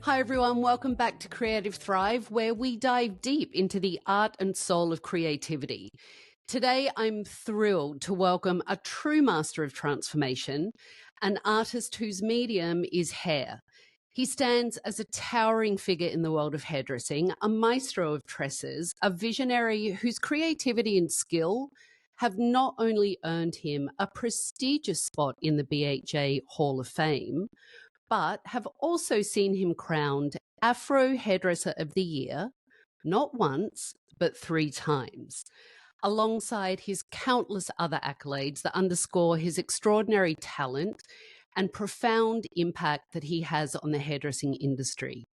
Hi everyone, welcome back to Creative Thrive, where we dive deep into the art and soul of creativity. Today, I'm thrilled to welcome a true master of transformation, an artist whose medium is hair. He stands as a towering figure in the world of hairdressing, a maestro of tresses, a visionary whose creativity and skill have not only earned him a prestigious spot in the BHA Hall of Fame, but have also seen him crowned Afro Hairdresser of the Year, not once, but 3 times, alongside his countless other accolades that underscore his extraordinary talent and profound impact that he has on the hairdressing industry.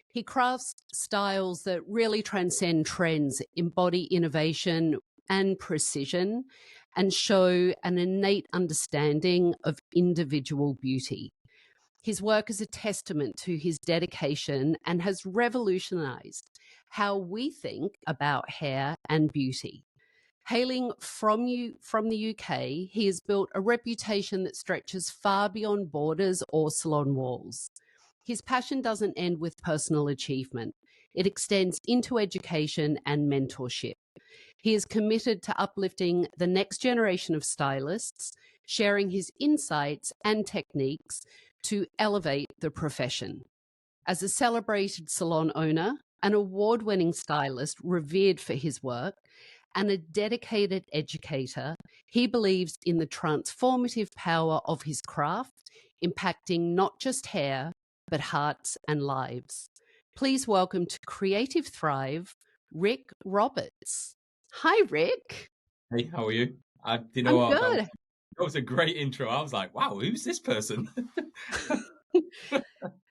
He crafts styles that really transcend trends, embody innovation and precision, and show an innate understanding of individual beauty. His work is a testament to his dedication and has revolutionized how we think about hair and beauty. Hailing from the UK, he has built a reputation that stretches far beyond borders or salon walls. His passion doesn't end with personal achievement. It extends into education and mentorship. He is committed to uplifting the next generation of stylists, sharing his insights and techniques to elevate the profession. As a celebrated salon owner, an award-winning stylist revered for his work, and a dedicated educator, he believes in the transformative power of his craft, impacting not just hair, but hearts and lives. Please welcome to Creative Thrive, Rick Roberts. Hi, Rick. Hey, how are you? You I'm know what? good. That was a great intro. I was like, wow, who's this person?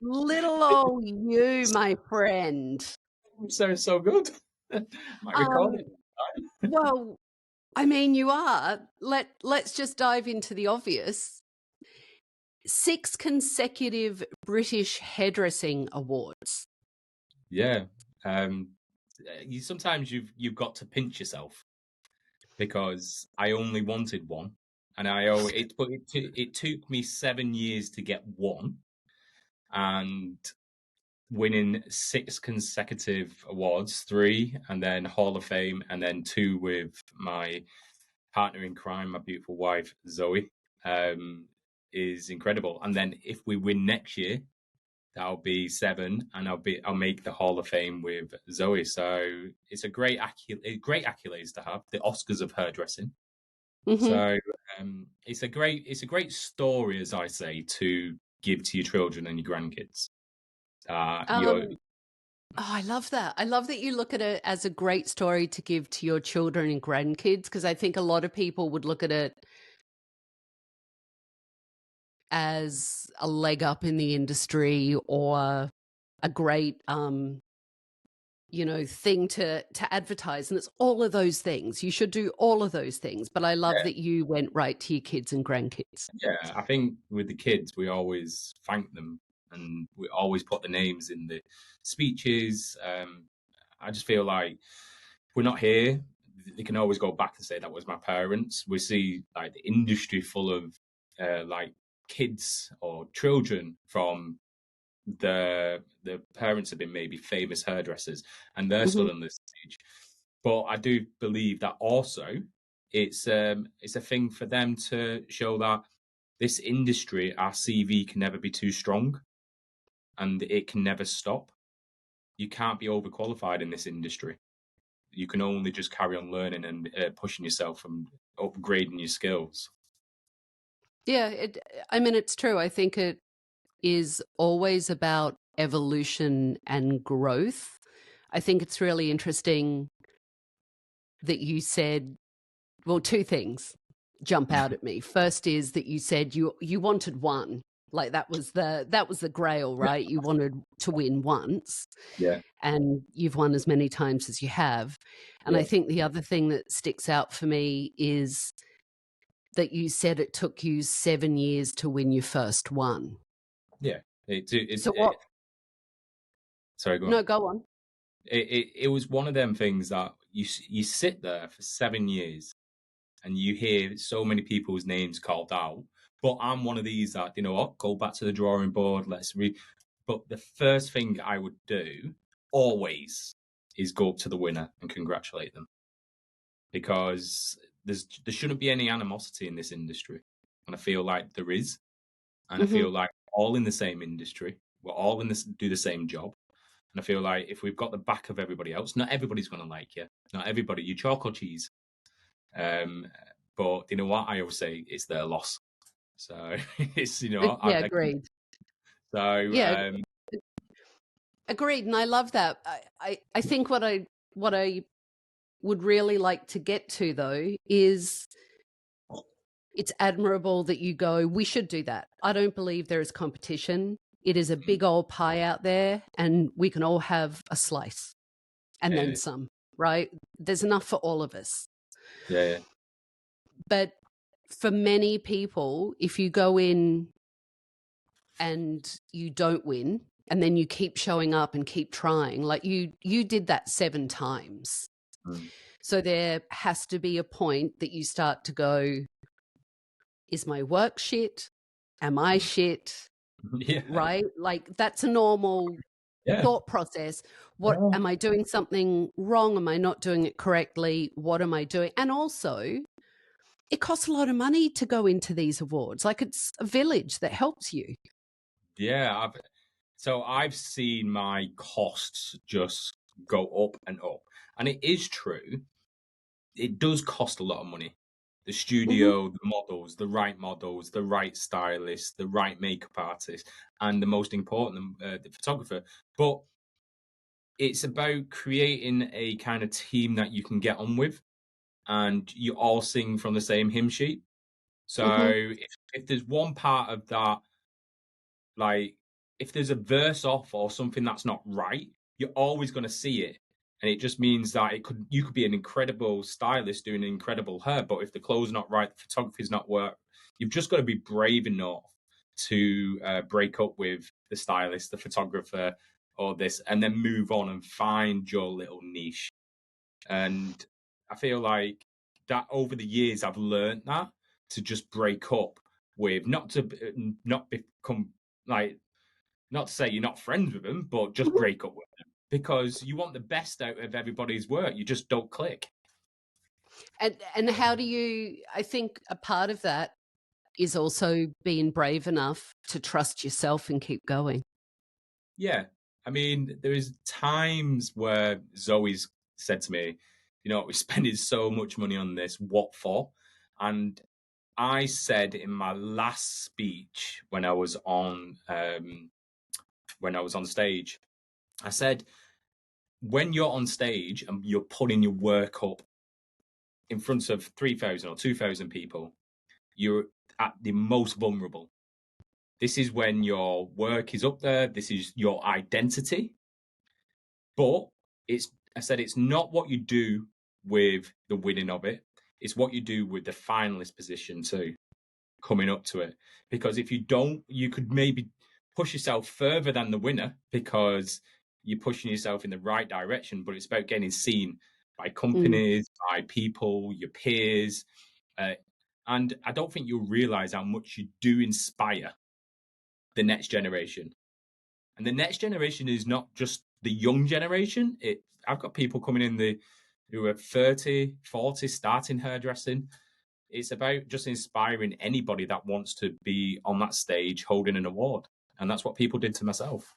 Little old you, my friend. Sounds so good. Might record it. Well, I mean, you are. Let's just dive into the obvious. 6 consecutive British Hairdressing Awards. Yeah. Sometimes you've got to pinch yourself because I only wanted one, and it took me 7 years to get one, and winning 6 consecutive awards, 3, and then Hall of Fame, and then 2 with my partner in crime, my beautiful wife Zoe, is incredible. And then if we win next year, that'll be 7, and I'll make the Hall of Fame with Zoe. So it's a great accolades to have, the Oscars of hairdressing. Mm-hmm. So it's a great story, as I say, to give to your children and your grandkids. I love that. I love that you look at it as a great story to give to your children and grandkids, because I think a lot of people would look at it as a leg up in the industry or a great thing to advertise, and it's all of those things. You should do all of those things, but I love that you went right to your kids and grandkids. Yeah, I think with the kids we always thank them, and we always put the names in the speeches. I just feel like if we're not here, they can always go back and say that was my parents. We see like the industry full of like kids or children from the parents have been maybe famous hairdressers, and they're still on the stage. But I do believe that also it's a thing for them to show that this industry, our CV can never be too strong, and it can never stop. You can't be overqualified in this industry. You can only just carry on learning and pushing yourself and upgrading your skills. Yeah, it's true. I think it is always about evolution and growth. I think it's really interesting that you said, well, 2 things jump out at me. First is that you said you wanted one. Like that was the grail, right? You wanted to win once. Yeah. And you've won as many times as you have. And I think the other thing that sticks out for me is that you said it took you 7 years to win your first one. Yeah. Sorry, go on. No, go on. It was one of them things that you sit there for 7 years and you hear so many people's names called out. But I'm one of these that, you know what, go back to the drawing board. But the first thing I would do always is go up to the winner and congratulate them, because there shouldn't be any animosity in this industry, and I feel like there is, and I feel like we're all in the same industry, we're all in this do the same job, and I feel like if we've got the back of everybody else, not everybody's going to like you, not everybody, you chalk or cheese, but you know what I always say, it's their loss. So it's Yeah, agreed. So Yeah, agreed. And I love that. I think what I would really like to get to, though, is it's admirable that you go, we should do that. I don't believe there is competition. It is a big old pie out there, and we can all have a slice and then some, right? There's enough for all of us. Yeah. But for many people, if you go in and you don't win, and then you keep showing up and keep trying, like you did that 7 times. So there has to be a point that you start to go, is my work shit? Am I shit? Yeah. Right? Like that's a normal thought process. What am I doing something wrong? Am I not doing it correctly? What am I doing? And also, it costs a lot of money to go into these awards. Like it's a village that helps you. Yeah. I've seen my costs just go up and up. And it is true. It does cost a lot of money. The studio, the models, the right stylist, the right makeup artist, and the most important, the photographer. But it's about creating a kind of team that you can get on with, and you all sing from the same hymn sheet. So if there's one part of that, like if there's a verse off or something that's not right, you're always going to see it. And it just means that you could be an incredible stylist doing incredible hair, but if the clothes not right, the photography's not work, you've just got to be brave enough to break up with the stylist, the photographer, or this, and then move on and find your little niche. And I feel like that over the years, I've learned that to just break up with, not become like, not to say you're not friends with them, but just break up with them, because you want the best out of everybody's work. You just don't click. And how do you, I think a part of that is also being brave enough to trust yourself and keep going. Yeah. I mean, there is times where Zoe's said to me, we're spending so much money on this, what for? And I said in my last speech when I was on stage, I said, when you're on stage and you're putting your work up in front of 3,000 or 2,000 people, you're at the most vulnerable. This is when your work is up there. This is your identity. But I said, it's not what you do with the winning of it. It's what you do with the finalist position too, coming up to it. Because if you don't, you could maybe push yourself further than the winner because you're pushing yourself in the right direction, but it's about getting seen by companies, by people, your peers. And I don't think you'll realize how much you do inspire the next generation. And the next generation is not just the young generation. I've got people coming in who are 30, 40, starting hairdressing. It's about just inspiring anybody that wants to be on that stage holding an award. And that's what people did to myself.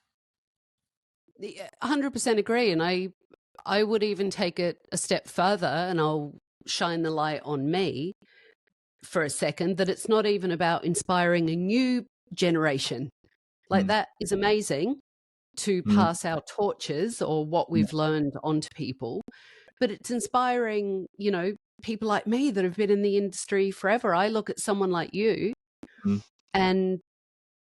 100% agree. And I would even take it a step further, and I'll shine the light on me for a second, that it's not even about inspiring a new generation. Like that is amazing to pass our torches or what we've learned onto people, but it's inspiring, people like me that have been in the industry forever. I look at someone like you and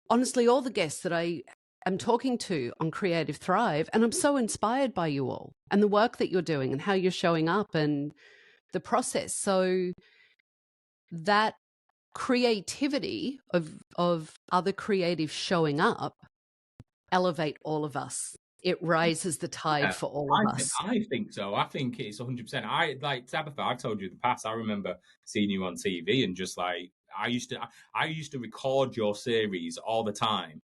honestly, all the guests that I am talking to on Creative Thrive, and I'm so inspired by you all and the work that you're doing and how you're showing up and the process. So that creativity of other creatives showing up elevate all of us. It raises the tide for all of us. I think so. I think it's 100%. I like Tabatha. I've told you in the past. I remember seeing you on TV and just like I used to record your series all the time,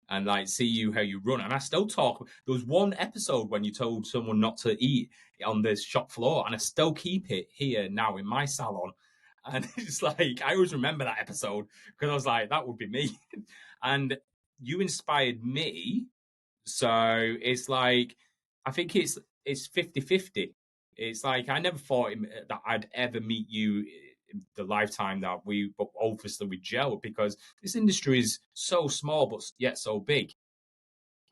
and like see you how you run. And I still talk. There was one episode when you told someone not to eat on the shop floor, and I still keep it here now in my salon. And it's like I always remember that episode because I was like, that would be me. And you inspired me. So it's like I think it's 50-50. It's like I never thought that I'd ever meet you the lifetime that we obviously we gel, because this industry is so small but yet so big,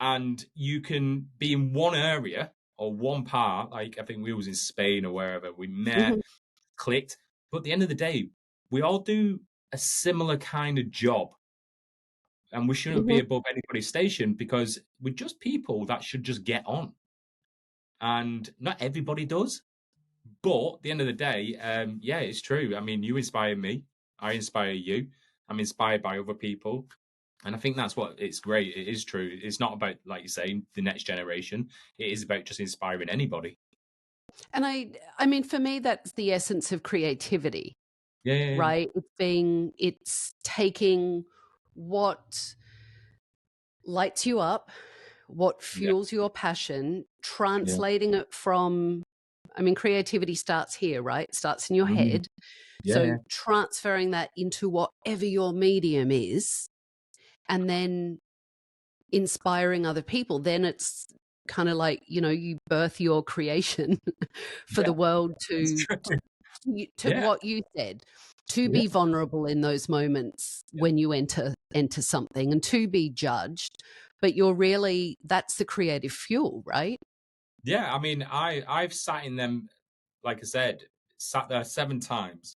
and you can be in one area or one part. Like I think we was in Spain or wherever we met, Mhm. clicked, but at the end of the day we all do a similar kind of job, and we shouldn't be Mhm. above anybody's station because we're just people that should just get on, and not everybody does. But at the end of the day, yeah, it's true. I mean, you inspire me. I inspire you. I'm inspired by other people. And I think that's what it's great. It is true. It's not about, like you're saying, the next generation. It is about just inspiring anybody. And I mean, for me, that's the essence of creativity, Yeah, yeah, yeah. right? It's taking what lights you up, what Yeah, fuels your passion, yeah. translating it from, I mean, creativity starts here, right? It starts in your Mhm. head. Yeah, So yeah. transferring that into whatever your medium is, and then inspiring other people, then it's kind of like, you birth your creation for the Yeah, world it's to true. to Yeah, what you said, to yeah. be vulnerable in those moments when you enter something, and to be judged, but you're really, that's the creative fuel, right? Yeah, I mean, I've sat in them, like I said, sat there 7 times.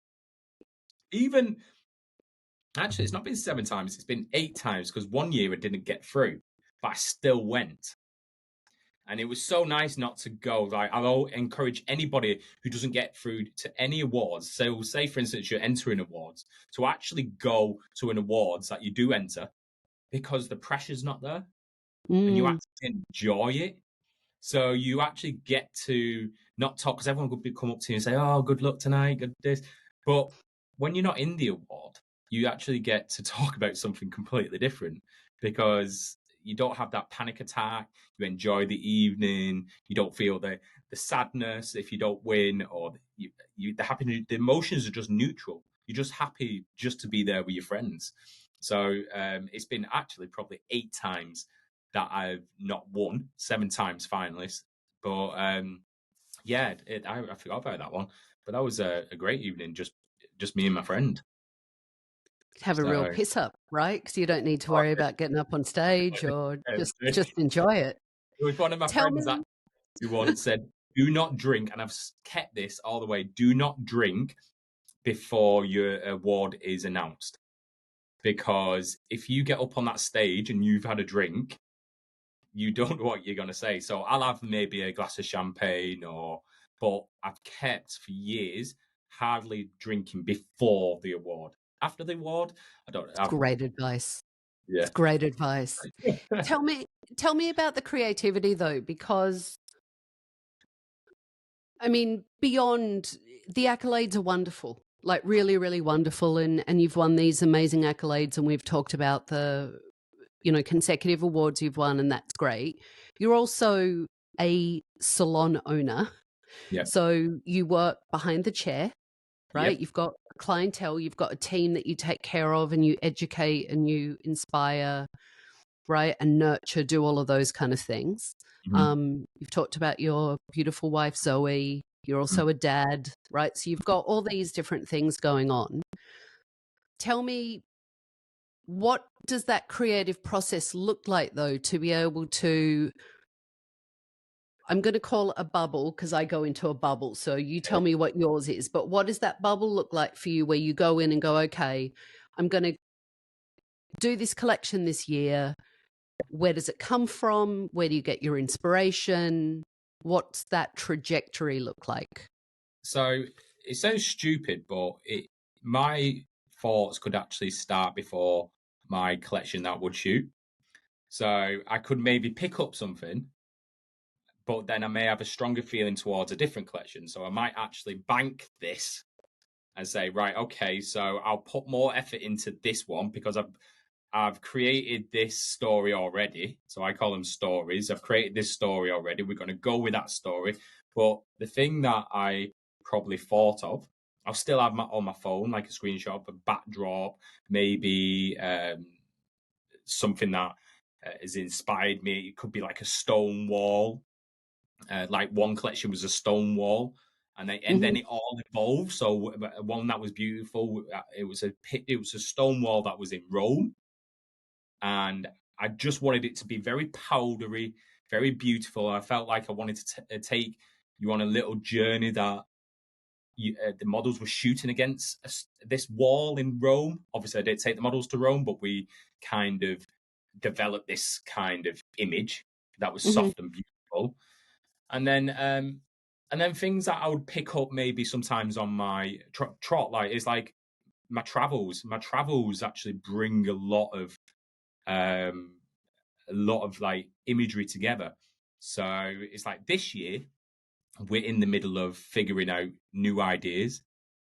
Even actually, it's not been 7 times, it's been 8 times because one year I didn't get through, but I still went. And it was so nice not to go. Like I'll encourage anybody who doesn't get through to any awards. So say for instance you're entering awards, to actually go to an awards that you do enter, because the pressure's not there and you Mm, actually enjoy it. So you actually get to not talk, because everyone could come up to you and say, "Oh, good luck tonight, good this." But when you're not in the award, you actually get to talk about something completely different, because you don't have that panic attack. You enjoy the evening. You don't feel the sadness if you don't win, or the happiness. The emotions are just neutral. You're just happy just to be there with your friends. So it's been actually probably 8 times that I've not won, 7 times finalist. But yeah, I forgot about that one. But that was a great evening, just me and my friend. have a real So piss up, right? Because you don't need to oh, worry about getting up on stage, or it just enjoy it. was one of my Tell friends that me. who once said, "Do not drink," and I've kept this all the way. Do not drink before your award is announced, because if you get up on that stage and you've had a drink, you don't know what you're going to say. So I'll have maybe a glass of champagne, but I've kept for years hardly drinking before the award. After the award, I don't. Great advice. Yeah. It's great advice. Tell me, tell me about the creativity though, because I mean, beyond the accolades are wonderful, like really, really wonderful, and you've won these amazing accolades, and we've talked about the consecutive awards you've won, and that's great. You're also a salon owner, Yeah. so you work behind the chair, right? Yep. You've got a clientele, you've got a team that you take care of, and you educate and you inspire, right? And nurture, do all of those kind of things. Mhm. You've talked about your beautiful wife, Zoe. You're Mhm. also a dad, right? So you've got all these different things going on. Tell me, what does that creative process look like, though, to be able to, I'm going to call it a bubble because I go into a bubble. So you tell me what yours is, but what does that bubble look like for you where you go in and go, okay, I'm going to do this collection this year. Where does it come from? Where do you get your inspiration? What's that trajectory look like? So it sounds stupid, but my thoughts could actually start before my collection that would shoot. So I could maybe pick up something, but then I may have a stronger feeling towards a different collection. So I might actually bank this and say, right, okay, so I'll put more effort into this one because I've created this story already. So I call them stories. I've created this story already. We're going to go with that story. But the thing that I probably thought of, I'll still have on my phone, like a screenshot, a backdrop, maybe something that has inspired me. It could be like a stone wall. Like one collection was a stone wall, and then it all evolved. So one that was beautiful, it was a stone wall that was in Rome, and I just wanted it to be very powdery, very beautiful. I felt like I wanted to take you on a little journey that the models were shooting against this wall in Rome. Obviously, I didn't take the models to Rome, but we kind of developed this kind of image that was soft and beautiful. And then things that I would pick up maybe sometimes on my trot, like is like my travels. My travels actually bring a lot of like imagery together. So it's like this year we're in the middle of figuring out new ideas.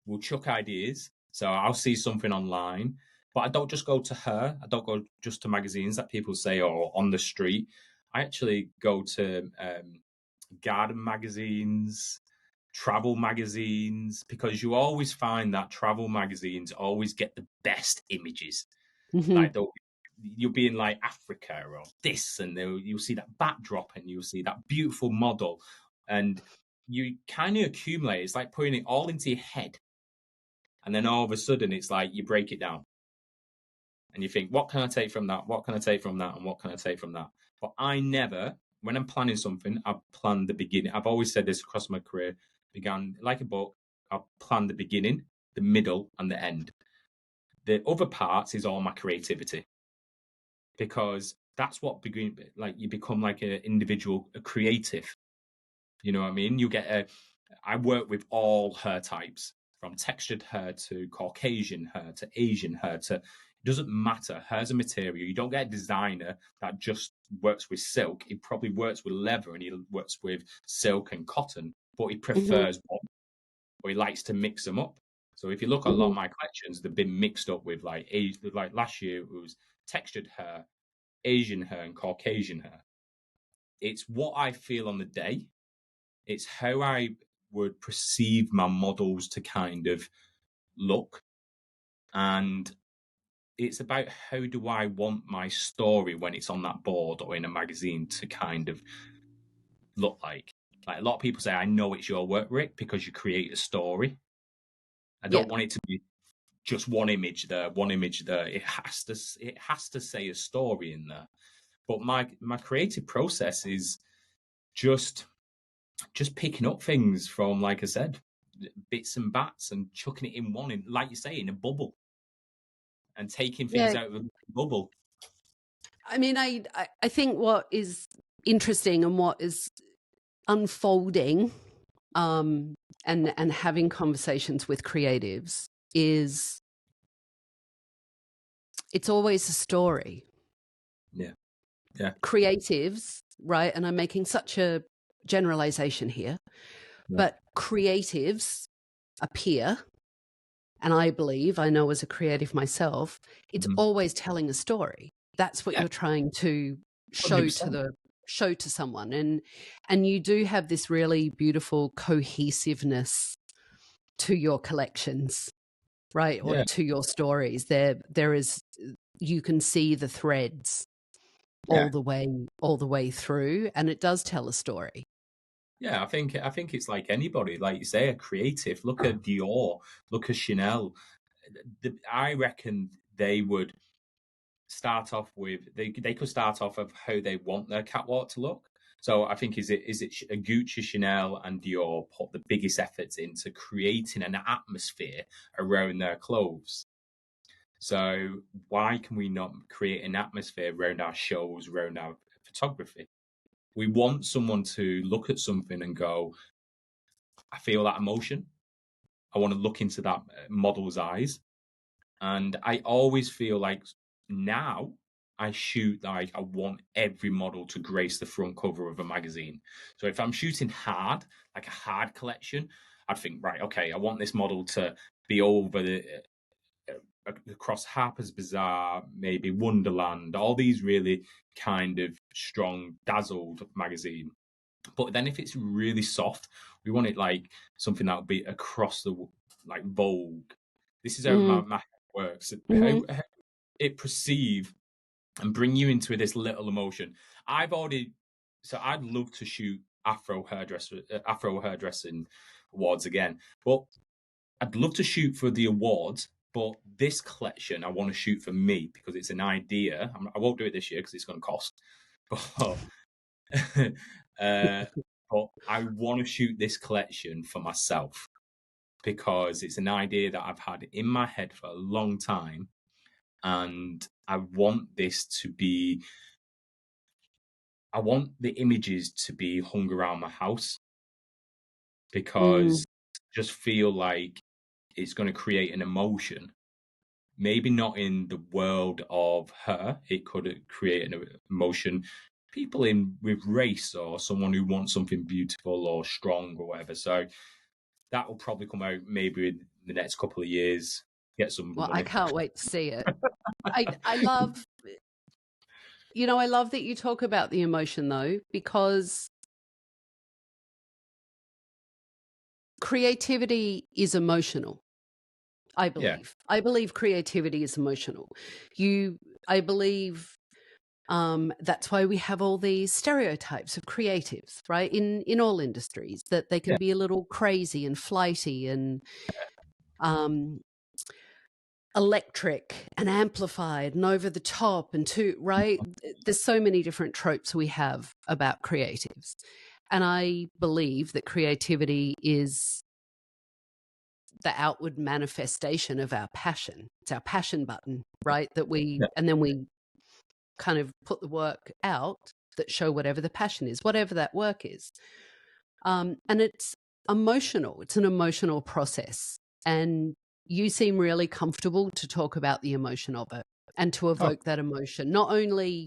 We'll chuck ideas. So I'll see something online, but I don't just go to her. I don't go just to magazines that people say or on the street. I actually go to garden magazines, travel magazines, because you always find that travel magazines always get the best images. Like you'll be in like Africa or this, and you'll see that backdrop and you'll see that beautiful model, and you kind of accumulate. It's like putting it all into your head, and then all of a sudden it's like you break it down and you think, what can I take from that? What can I take from that? And what can I take from that? But I never, when I'm planning something, I plan the beginning. I've always said this across my career, began like a book. I plan the beginning, the middle, and the end. The other parts is all my creativity, because that's what you become like an individual, a creative. You know what I mean? I work with all hair types, from textured hair to Caucasian hair to Asian hair to, it doesn't matter. Hair's a material. You don't get a designer that just works with silk. He probably works with leather and he works with silk and cotton, but he prefers one, or he likes to mix them up. So if you look at a lot of my collections, they've been mixed up with like last year it was textured hair, Asian hair, and Caucasian hair. It's what I feel on the day. It's how I would perceive my models to kind of look. And it's about how do I want my story when it's on that board or in a magazine to kind of look like. Like a lot of people say, I know it's your work, Rick, because you create a story. I don't want it to be just one image there, one image there. It has to say a story in there. But my creative process is just picking up things from, like I said, bits and bats and chucking it in one, in, like you say, in a bubble, and taking things out of the bubble. I mean, I think what is interesting and what is unfolding and having conversations with creatives is it's always a story. Yeah. Creatives, right? And I'm making such a generalization here, but creatives appear, and I believe, I know as a creative myself, it's always telling a story. That's what you're trying to show 100%. Show to someone, and you do have this really beautiful cohesiveness to your collections, right? Or to your stories. There is, you can see the threads all the way through, and it does tell a story. Yeah, I think it's like anybody, like you say, a creative. Look at Dior, look at Chanel. I reckon they would start off with they could start off of how they want their catwalk to look. So I think is it Gucci, Chanel, and Dior put the biggest efforts into creating an atmosphere around their clothes. So why can we not create an atmosphere around our shows, around our photography? We want someone to look at something and go, I feel that emotion. I want to look into that model's eyes. And I always feel like now I shoot like I want every model to grace the front cover of a magazine. So if I'm shooting hard, like a hard collection, I'd think, right, okay, I want this model to be over across Harper's Bazaar, maybe Wonderland, all these really kind of strong, dazzled magazine. But then if it's really soft, we want it like something that would be across the, like Vogue. This is how my head works. How it perceive and bring you into this little emotion. I'd love to shoot Afro hairdressing awards again, but I'd love to shoot for the awards. But this collection, I want to shoot for me because it's an idea. I won't do it this year because it's going to cost. But but I want to shoot this collection for myself because it's an idea that I've had in my head for a long time, and I want the images to be hung around my house because I just feel like it's going to create an emotion. Maybe not in the world of her. It could create an emotion. People with race or someone who wants something beautiful or strong or whatever. So that will probably come out maybe in the next couple of years. Get some money. I can't wait to see it. I love, I love that you talk about the emotion though, because creativity is emotional. I believe. Yeah. I believe creativity is emotional. I believe that's why we have all these stereotypes of creatives, right? In all industries, that they can be a little crazy and flighty and electric and amplified and over the top and right? There's so many different tropes we have about creatives. And I believe that creativity is the outward manifestation of our passion. It's our passion button, right? And then we kind of put the work out that show whatever the passion is, whatever that work is. And it's emotional. It's an emotional process. And you seem really comfortable to talk about the emotion of it and to evoke that emotion, not only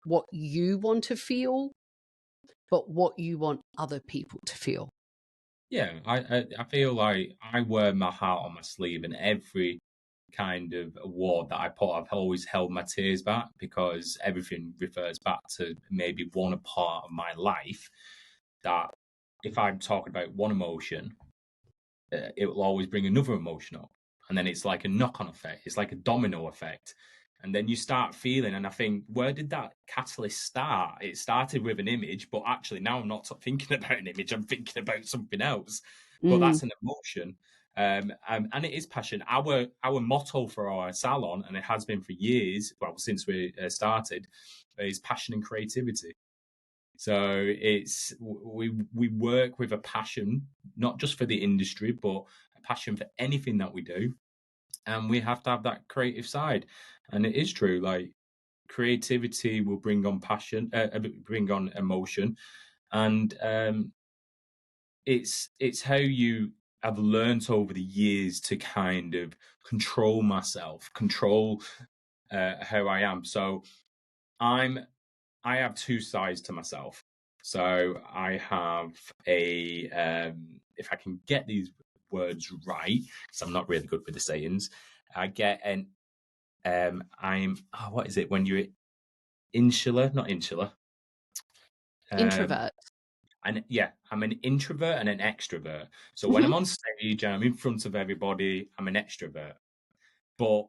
what you want to feel, but what you want other people to feel. Yeah, I feel like I wear my heart on my sleeve, and every kind of award that I put, I've always held my tears back because everything refers back to maybe one part of my life that if I'm talking about one emotion, it will always bring another emotion up. And then it's like a knock-on effect. It's like a domino effect. And then you start feeling, and I think, where did that catalyst start? It started with an image, but actually now I'm not thinking about an image. I'm thinking about something else. But that's an emotion. And it is passion. Our motto for our salon, and it has been for years, well, since we started, is passion and creativity. So it's we work with a passion, not just for the industry, but a passion for anything that we do. And we have to have that creative side. And it is true, like creativity will bring on passion, bring on emotion. And it's how you have learned over the years to kind of control myself, control how I am. So I have two sides to myself. So I have if I can get these words right, because I'm not really good with the sayings, I get an what is it when you're not insular, introvert. And I'm an introvert and an extrovert. So when I'm on stage and I'm in front of everybody, I'm an extrovert. But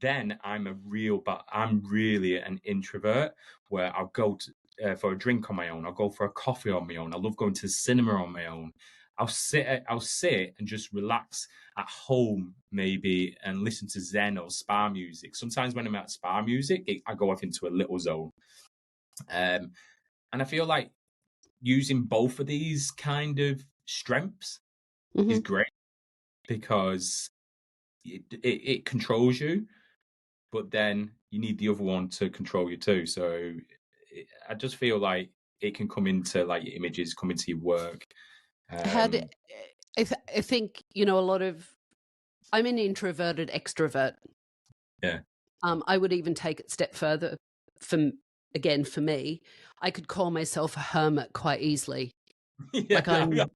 then I'm really an introvert, where I'll go for a drink on my own. I'll go for a coffee on my own. I love going to the cinema on my own. I'll sit and just relax at home maybe and listen to Zen or spa music. Sometimes when I'm at spa music, I go off into a little zone. And I feel like using both of these kind of strengths is great because it controls you, but then you need the other one to control you too. So I just feel like it can come into like your images, come into your work. I think, a lot of, I'm an introverted extrovert. Yeah. I would even take it a step further. For me, I could call myself a hermit quite easily. Yeah, like I could be a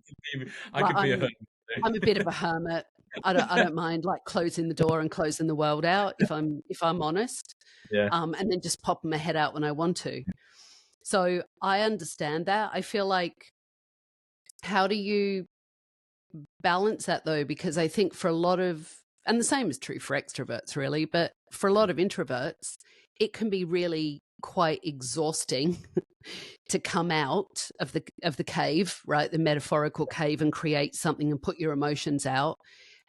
hermit. I'm a bit of a hermit. I don't mind like closing the door and closing the world out if I'm honest. Yeah. And then just popping my head out when I want to. So I understand that. I feel like, how do you balance that though? Because I think for a lot of, and the same is true for extroverts really, but for a lot of introverts, it can be really quite exhausting to come out of the cave, right? The metaphorical cave, and create something and put your emotions out.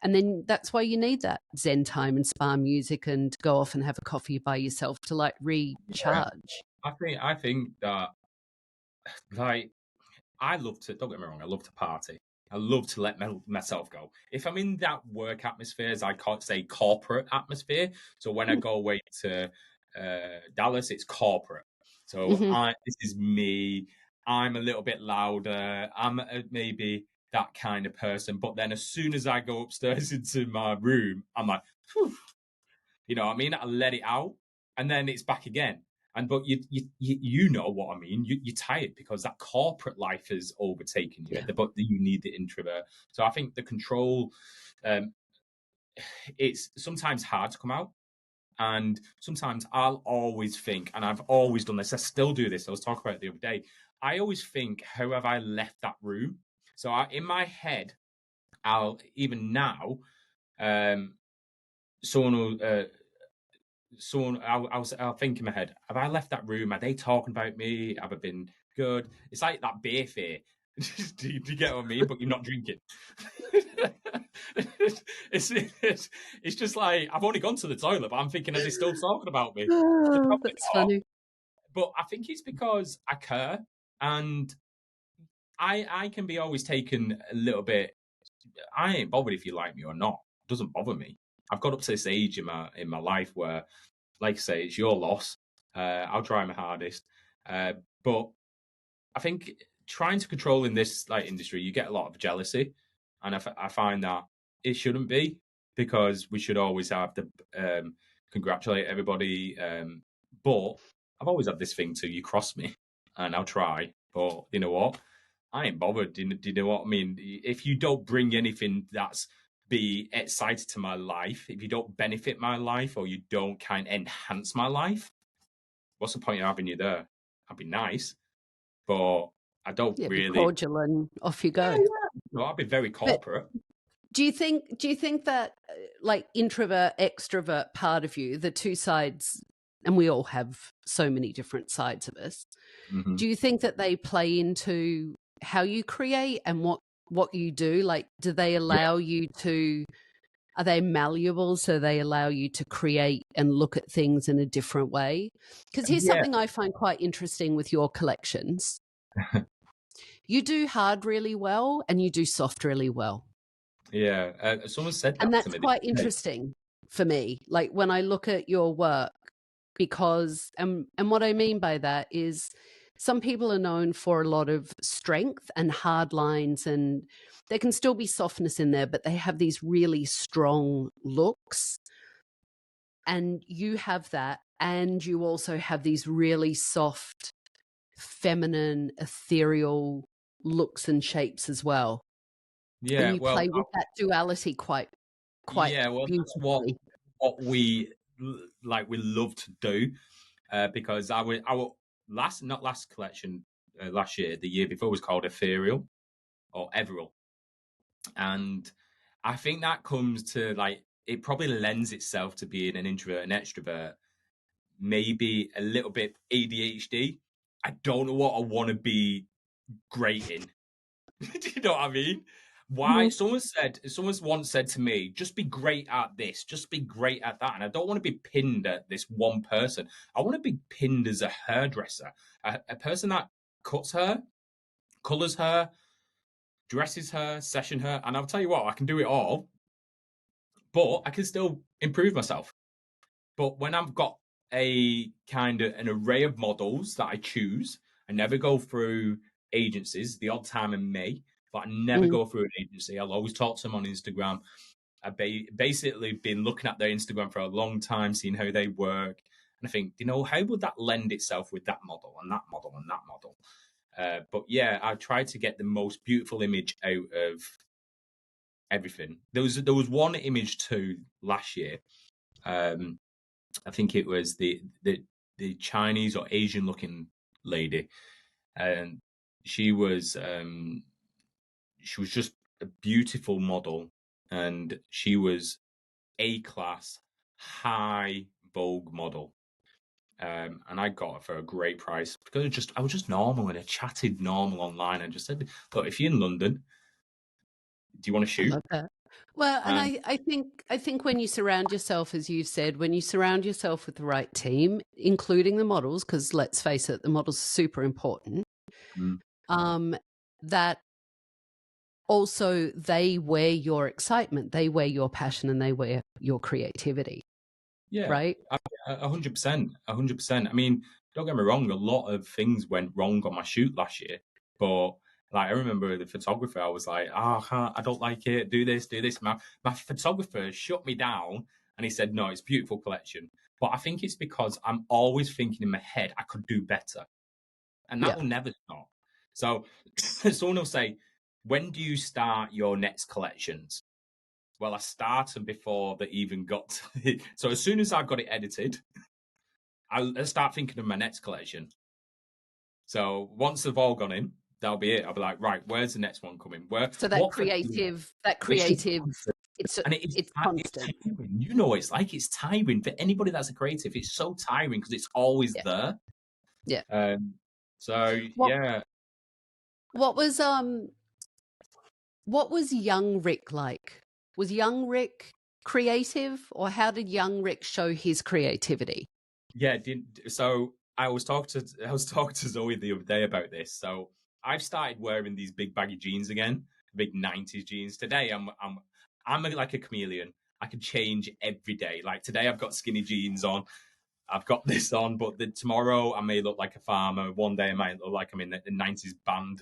And then that's why you need that Zen time and spa music and go off and have a coffee by yourself to like Yeah. recharge. I think that, like, I love to, don't get me wrong, I love to party. I love to let myself go. If I'm in that work atmosphere, as I can't say corporate atmosphere, so when I go away to Dallas, it's corporate. So Mm-hmm. this is me. I'm a little bit louder. I'm maybe that kind of person. But then as soon as I go upstairs into my room, I'm like, phew, you know what I mean? I let it out, and then it's back again. And but you know what I mean. You're tired because that corporate life has overtaken you. Yeah. But you need the introvert. So I think the control. Um, it's sometimes hard to come out. And sometimes I'll always think, and I've always done this, I still do this. I was talking about it the other day. I always think, how have I left that room? So in my head, I'll even now, someone will. Someone I'll think in my head, have I left that room? Are they talking about me? Have I been good? It's like that beer fear. Do you get what I mean? But you're not drinking. It's just like, I've only gone to the toilet, but I'm thinking, are they still talking about me? They're Oh, probably that's not. funny. But I think it's because I care, and I can be always taken a little bit. I ain't bothered if you like me or not. It doesn't bother me. I've got up to this age in my life where, like I say, it's your loss. I'll try my hardest, but I think trying to control in this like industry, you get a lot of jealousy, and I find that it shouldn't be, because we should always have to congratulate everybody. But I've always had this thing to, you cross me, and I'll try. But you know what? I ain't bothered. Do you know what I mean? If you don't bring anything that's be excited to my life, if you don't benefit my life, or you don't kind of enhance my life, what's the point of having you there? I'd be nice, but I don't Yeah, be really. cordial and off you Yeah, go. yeah. No, I'd be very But corporate. do you think that like introvert extrovert part of you, the two sides, and we all have so many different sides of us, Mm-hmm. do you think that they play into how you create and what you do? Like, do they Yeah, allow you to, are they malleable so they allow you to create and look at things in a different way? Because here's yeah, something I find quite interesting with your collections. You do hard really well and you do soft really well. yeah. Someone said And that to that's me. quite interesting for me. Like when I look at your work, because and what I mean by that is some people are known for a lot of strength and hard lines, and there can still be softness in there, but they have these really strong looks. And you have that, and you also have these really soft, feminine, ethereal looks and shapes as well. And Yeah, you well, play with that duality quite yeah, well, that's beautifully. what we like. We love to do, because our last, not last collection, last year, the year before, was called Ethereal or Everal, and I think that comes to, like, it probably lends itself to being an introvert and extrovert, maybe a little bit ADHD. I don't know what I want to be great in. Do you know what I mean? Why? Mhm. Someone once said to me, just be great at this, just be great at that. And I don't want to be pinned at this one person. I want to be pinned as a hairdresser, a person that cuts hair, colors hair, dresses her, session her. And I'll tell you what, I can do it all, but I can still improve myself. But when I've got a kind of an array of models that I choose, I never go through agencies. The odd time in May, but I never Mm. go through an agency. I'll always talk to them on Instagram. I've basically been looking at their Instagram for a long time, seeing how they work. And I think, how would that lend itself with that model and that model and that model? But yeah, I try to get the most beautiful image out of everything. There was one image too last year. I think it was the Chinese or Asian looking lady, and she was just a beautiful model, and she was A class, high Vogue model. And I got her for a great price because I was just normal, and I chatted normal online and just said, "Look, if you're in London, do you want to I shoot?" love that. Well, and And I think when you surround yourself, as you've said, when you surround yourself with the right team, including the models, because let's face it, the models are super important. mm, That also they wear your excitement, they wear your passion, and they wear your creativity, yeah, right? 100%, 100%. I mean, don't get me wrong, a lot of things went wrong on my shoot last year, but like I remember the photographer, I was like, I don't like it. Do this, do this. My photographer shut me down, and he said, "No, it's a beautiful collection." But I think it's because I'm always thinking in my head I could do better, and that Yeah. will never stop. So someone will say, "When do you start your next collections?" Well, I started before they even got to it. So as soon as I've got it edited, I'll start thinking of my next collection. So once they've all gone in, that'll be it. I'll be like, right, where's the next one coming? So What for? that It's just creative, constant. And it's it's constant. tiring. You know what it's like. It's tiring for anybody that's a creative. It's so tiring because it's always Yeah. there. Yeah. So What yeah, what was what was young Rick like? Was young Rick creative, or how did young Rick show his creativity? yeah. So I was talking to Zoe the other day about this. So I've started wearing these big baggy jeans again, big '90s jeans. Today I'm like a chameleon. I can change every day. Like today I've got skinny jeans on. I've got this on, but tomorrow I may look like a farmer. One day I might look like I'm in the '90s band.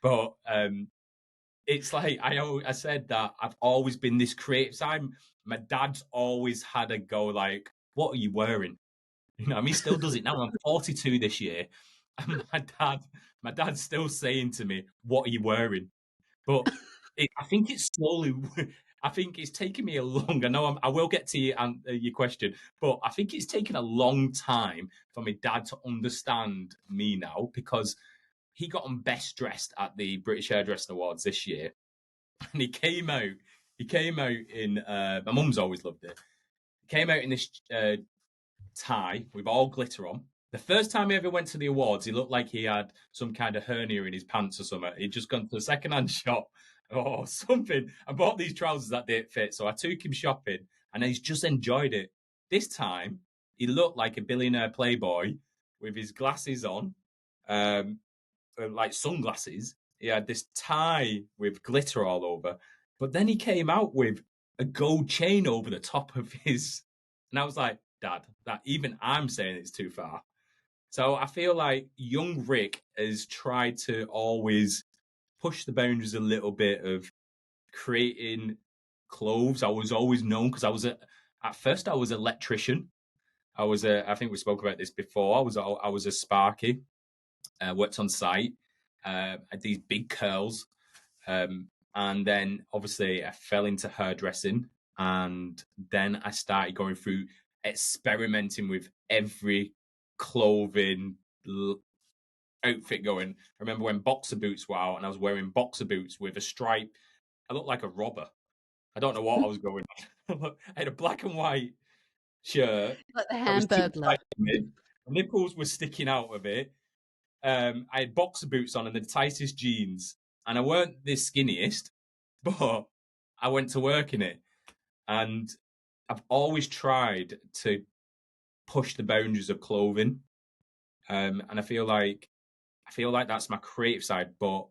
But it's like I said that I've always been this creative side. My dad's always had a go like, "What are you wearing?" You know, I mean, he still does it now. I'm 42 this year, and my dad's still saying to me, "What are you wearing?" But I think it's slowly. I think it's taken me a long. I know I will get to your question, but I think it's taken a long time for my dad to understand me now because he got on best dressed at the British Hairdresser Awards this year, and he came out. He came out in. My mum's always loved it. He came out in this tie with all glitter on. The first time he ever went to the awards, he looked like he had some kind of hernia in his pants or something. He'd just gone to a second-hand shop or something. I bought these trousers that didn't fit, so I took him shopping, and he's just enjoyed it. This time, he looked like a billionaire playboy with his glasses on, um, like sunglasses. He had this tie with glitter all over, but then he came out with a gold chain over the top of his, and I was like, Dad, that even I'm saying it's too far. So I feel like young Rick has tried to always push the boundaries a little bit of creating clothes. I was always known because at first I was an electrician. I think we spoke about this before. I was a Sparky. Worked on site. Had these big curls, and then obviously I fell into hairdressing, and then I started going through experimenting with every clothing outfit going. I remember when boxer boots were out, and I was wearing boxer boots with a stripe. I looked like a robber. I don't know what I was going on. I had a black and white shirt. Like the That was too Hamburglar. tight for me. My nipples were sticking out of it. I had boxer boots on and the tightest jeans, and I weren't the skinniest, but I went to work in it. And I've always tried to push the boundaries of clothing, and I feel like that's my creative side. But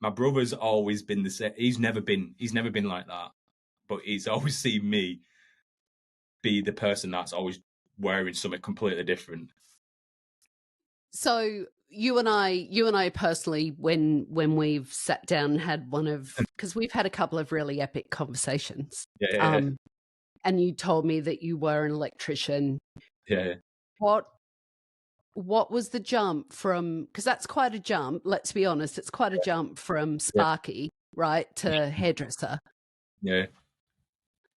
my brother's always been the same. He's never been like that, but he's always seen me be the person that's always wearing something completely different. So you and I personally, when we've sat down and had one of, because we've had a couple of really epic conversations, Yeah, and you told me that you were an electrician. yeah. What was the jump from, because that's quite a jump, let's be honest, it's quite a jump from Yeah. Sparky, right, to hairdresser. Yeah.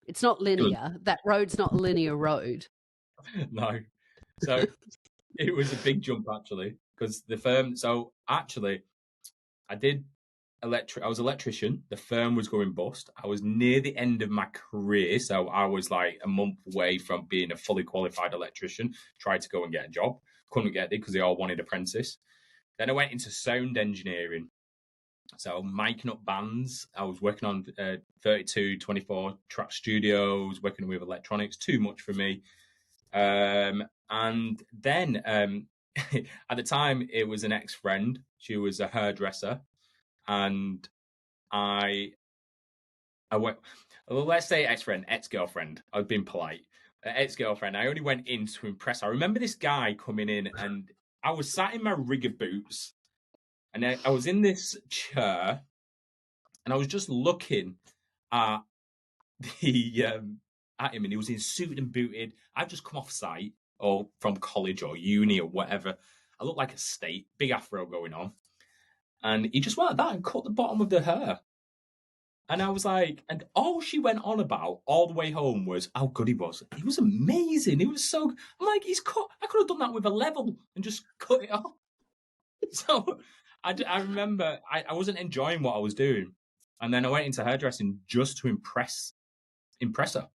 It's not linear. That road's not a linear road. No. So it was a big jump actually, because the firm. So actually, I did I was electrician. The firm was going bust. I was near the end of my career, so I was like a month away from being a fully qualified electrician. Tried to go and get a job, couldn't get it because they all wanted apprentice. Then I went into sound engineering. So miking up bands. I was working on 32, 24 track studios, working with electronics. Too much for me. And then at the time, it was an ex-friend. She was a hairdresser, and I went. Well, let's say ex-friend, ex-girlfriend. I've been polite. Ex-girlfriend. I only went in to impress. I remember this guy coming in, and I was sat in my rigger boots, and I was in this chair, and I was just looking at the at him, and he was in suited and booted. I've just come off site or from college or uni or whatever. I looked like a state, big afro going on, and he just went like that and cut the bottom of the hair. And I was like, and all she went on about all the way home was how good he was. He was amazing. He was so. I'm like, he's cut. I could have done that with a level and just cut it off. So I remember I wasn't enjoying what I was doing, and then I went into hairdressing just to impress her,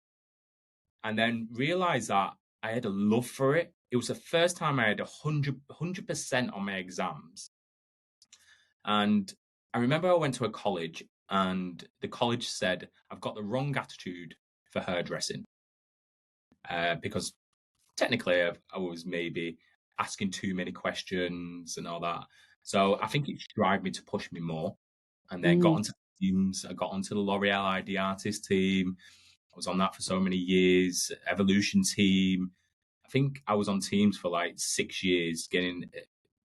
and then realized that I had a love for it. It was the first time I had 100% on my exams, and I remember I went to a college, and the college said I've got the wrong attitude for hairdressing because technically I was maybe asking too many questions and all that. So I think it drove me to push me more, and then got onto teams. I got onto the L'Oreal ID artist team. I was on that for so many years. Evolution team. I think I was on teams for like 6 years, getting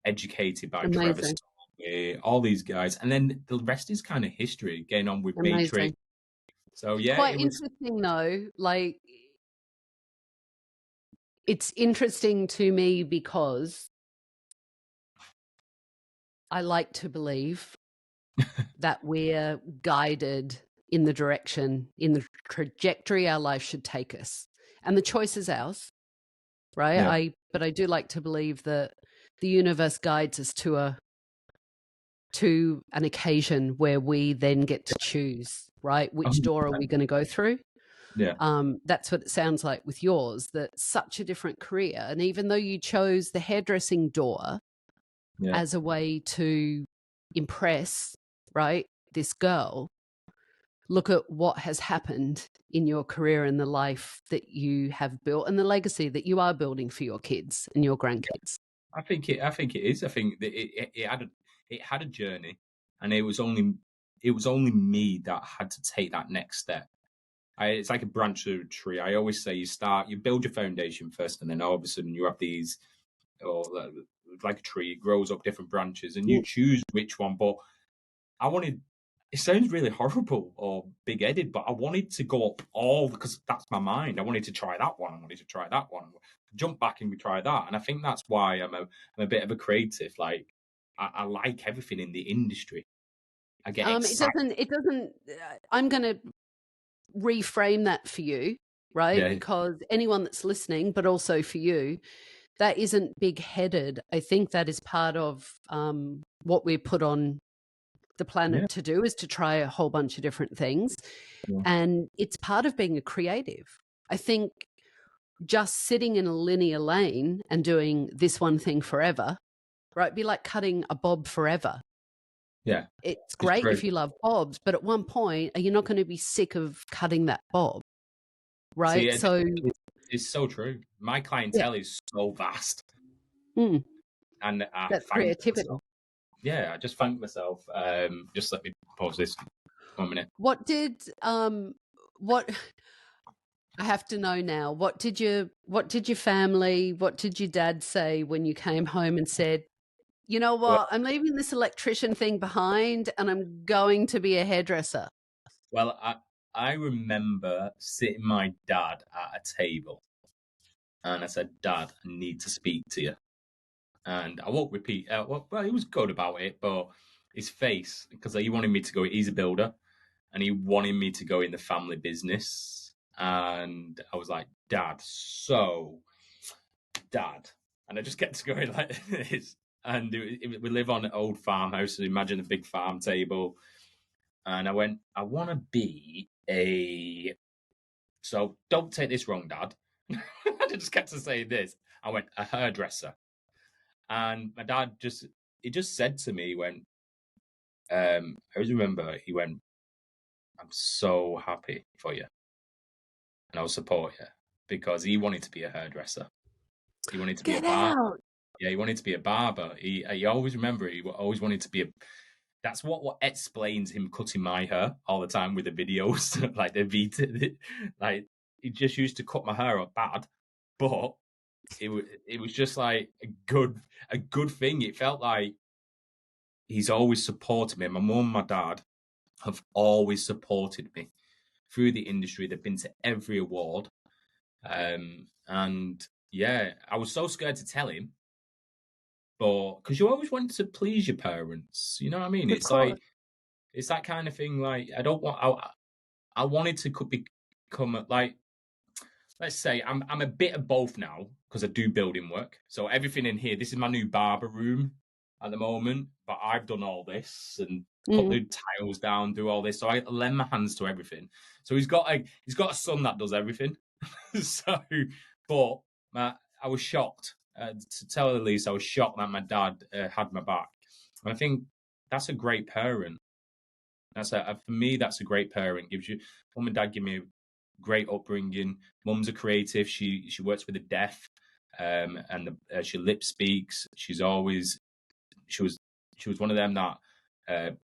educated by Trevor Amazing. Story, all these guys, and then the rest is kind of history. Getting on with Matrix. Amazing. So yeah, Quite it was. interesting though. Like, it's interesting to me because I like to believe that we're guided in the direction, in the trajectory our life should take us. And the choice is ours, right? Yeah. But I do like to believe that the universe guides us to an occasion where we then get to choose, right? Which door are we going to go through? Yeah. That's what it sounds like with yours, that such a different career. And even though you chose the hairdressing door Yeah. as a way to impress, right, this girl, look at what has happened in your career and the life that you have built and the legacy that you are building for your kids and your grandkids. I think it. I think it is. I think that it had a journey, and it was only me that had to take that next step. It's like a branch of a tree. I always say you build your foundation first, and then all of a sudden you have these, or like a tree, it grows up different branches, and you choose which one. But I wanted. It sounds really horrible or big-headed, but I wanted to go up all because that's my mind. I wanted to try that one. I wanted to try that one. Jump back and we try that. And I think that's why I'm a bit of a creative. Like I like everything in the industry. I get excited. It doesn't, I'm going to reframe that for you, right? Yeah, Because anyone that's listening, but also for you, that isn't big headed. I think that is part of what we're put on the planet yeah, to do, is to try a whole bunch of different things. yeah. And it's part of being a creative. I think just sitting in a linear lane and doing this one thing forever, right? Be like cutting a bob forever. Yeah. It's great if you love bobs, but at one point, are you not going to be sick of cutting that bob? Right. See, So it's so true. My clientele is so vast, and I that's thank creativity. myself. Yeah, I just thank myself. Just let me pause this 1 minute. What did what I have to know now, what did your family, what did your dad say when you came home and said, you know Well, what, I'm leaving this electrician thing behind and I'm going to be a hairdresser? well, I remember sitting my dad at a table, and I said, "Dad, I need to speak to you." And I won't repeat. Well, he was good about it, but his face, because he wanted me to go. He's a builder, and he wanted me to go in the family business. And I was like, Dad, and I just kept going like this. And we live on an old farmhouse, so imagine a big farm table. And I went, I want to be so don't take this wrong, Dad. I just kept to say this. I went, a hairdresser. And my dad just said to me, he went, I always remember, he went, I'm so happy for you. And I'll support you, because he wanted to be a hairdresser. He wanted to be a barber. Yeah, he wanted to be a barber. He always remember, he always wanted to be that's what explains him cutting my hair all the time with the videos, like the Vita. Like, he just used to cut my hair up bad, but it was just like a good thing. It felt like he's always supported me. My mum and my dad have always supported me through the industry. They've been to every award. And yeah, I was so scared to tell him, but because you always want to please your parents, you know what I mean? It's like, it's that kind of thing. Like, I wanted to become like, let's say I'm a bit of both now, because I do building work. So everything in here, this is my new barber room at the moment, but I've done all this and put the tiles down, do all this. So I lend my hands to everything. So he's got a son that does everything. So, but I was shocked, to tell the least. I was shocked that my dad had my back, and I think that's a great parent. For me, that's a great parent. Gives you, mum and dad give me a great upbringing. Mum's a creative. She works with the deaf, and she lip speaks. She was one of them that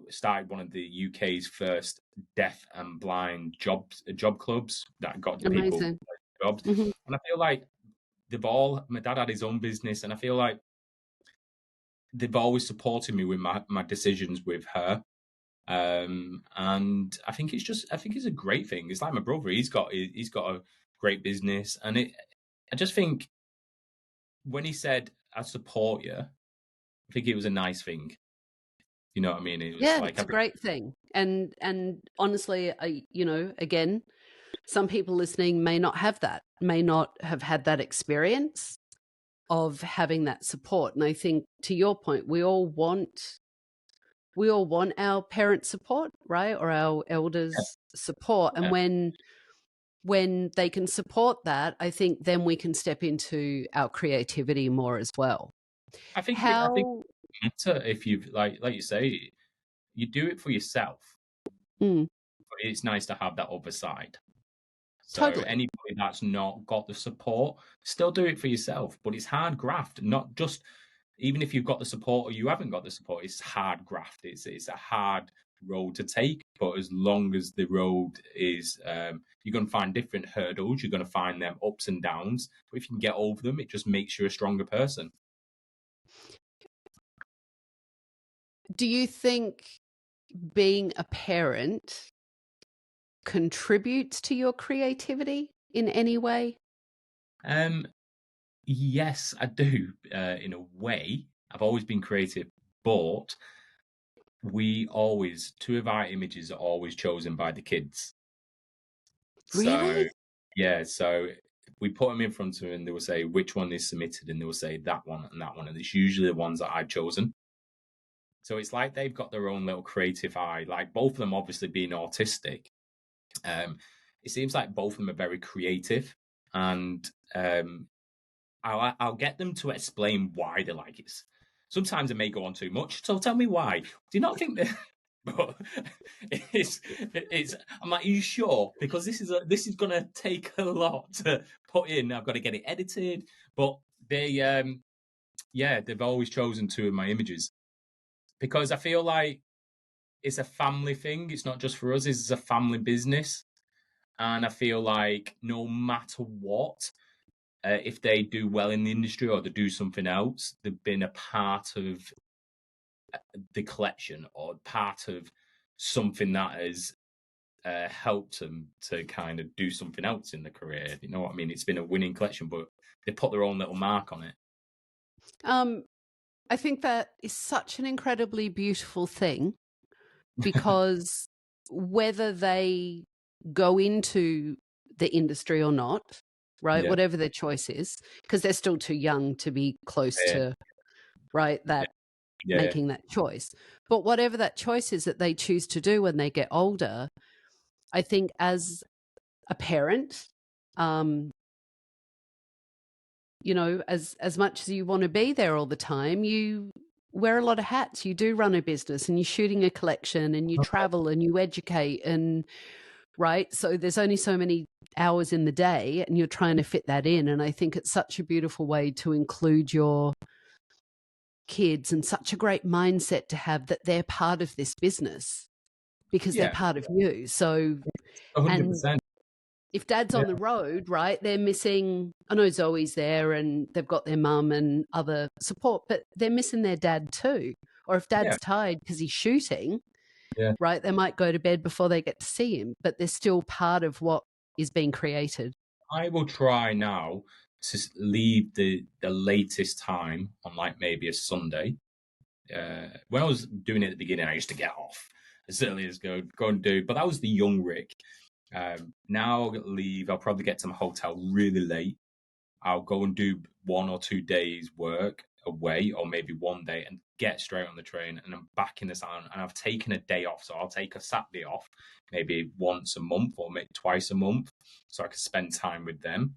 started one of the UK's first deaf and blind job clubs that got people jobs. And I feel like my dad had his own business, and I feel like they've always supported me with my decisions with her. And I think it's a great thing. It's like my brother. He's got a great business, and I just think when he said, I support you, I think it was a nice thing. You know what I mean? It was it's a great thing. And honestly, again, some people listening may not have had that experience of having that support. And I think, to your point, we all want our parents' support, right? Or our elders' support. And when they can support that, I think then we can step into our creativity more as well. I think if you like you say, you do it for yourself. But it's nice to have that other side. So totally. Anybody that's not got the support, still do it for yourself. But it's hard graft, not just, even if you've got the support or you haven't got the support, it's hard graft. It's a hard road to take. But as long as the road is, you're going to find different hurdles. You're going to find them ups and downs. But if you can get over them, it just makes you a stronger person. Do you think being a parent contributes to your creativity in any way? Yes, I do. In a way, I've always been creative, but two of our images are always chosen by the kids. Really? So, yeah, so we put them in front of them, and they will say which one is submitted, and they will say that one and that one, and it's usually the ones that I've chosen. So it's like they've got their own little creative eye. Like, both of them obviously being autistic, it seems like both of them are very creative, and I'll get them to explain why they like it. Sometimes it may go on too much, so tell me why. Do you not think that? But it's. I'm like, are you sure? Because this is going to take a lot to put in. I've got to get it edited. But they've always chosen two of my images, because I feel like it's a family thing. It's not just for us. It's a family business, and I feel like no matter what, if they do well in the industry or they do something else, they've been a part of the collection or part of something that has helped them to kind of do something else in their career. You know what I mean? It's been a winning collection, but they put their own little mark on it. I think that is such an incredibly beautiful thing, because whether they go into the industry or not, right? Yeah. Whatever their choice is, because they're still too young to be close Yeah. to, right, that Yeah. making that choice. But whatever that choice is that they choose to do when they get older, I think as a parent, you know, as much as you want to be there all the time, you wear a lot of hats. You do run a business and you're shooting a collection and you travel and you educate and right. So there's only so many hours in the day and you're trying to fit that in. And I think it's such a beautiful way to include your kids and such a great mindset to have that they're part of this business because they're Yeah. part of you. So, and 100%. if dad's on the road, right, they're missing, I know Zoe's there and they've got their mum and other support, but they're missing their dad too. Or if dad's tired because he's shooting, right, they might go to bed before they get to see him, but they're still part of what is being created. I will try now to leave the latest time on like maybe a Sunday. When I was doing it at the beginning, I used to get off as early as go and do, but that was the young Rick. Now I'll leave. I'll probably get to my hotel really late. I'll go and do 1 or 2 days work away, or maybe one day, and get straight on the train. And I'm back in the salon, and I've taken a day off. So I'll take a Saturday off, maybe once a month or maybe twice a month, so I can spend time with them.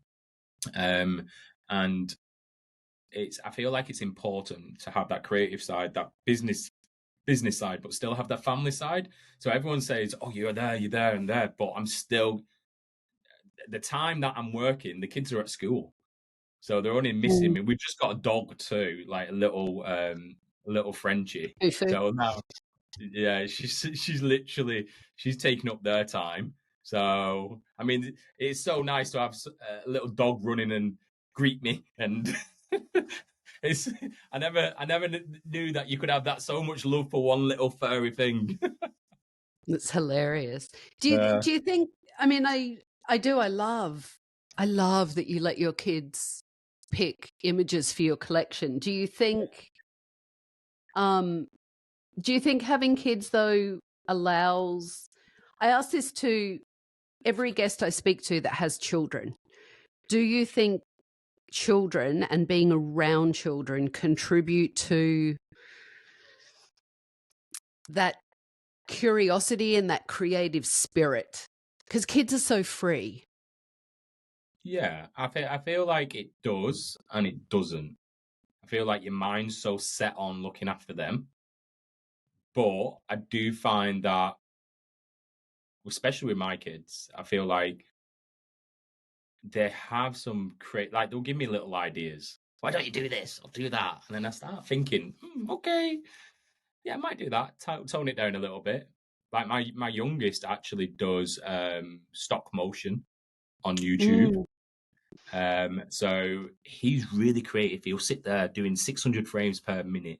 And I feel like it's important to have that creative side, that business side, but still have that family side. So everyone says, oh, you're there and there, but I'm still, the time that I'm working, the kids are at school, so they're only missing me. We've just got a dog too, like a little Frenchie. So now, yeah, she's literally, she's taking up their time. So I mean, it's so nice to have a little dog running and greet me, and it's I never knew that you could have that so much love for one little furry thing. That's hilarious. Do you think, I mean, I do, I love that you let your kids pick images for your collection. Do you think having kids though allows, I ask this to every guest I speak to that has children. Do you think children and being around children contribute to that curiosity and that creative spirit? Because kids are so free. Yeah, I feel like it does and it doesn't. I feel like your mind's so set on looking after them. But I do find that, especially with my kids, I feel like they have some like they'll give me little ideas. Why don't you do this or do that? And then I start thinking, okay, yeah, I might do that. Tone it down a little bit. Like my youngest actually does stop motion on YouTube. So he's really creative. He'll sit there doing 600 frames per minute.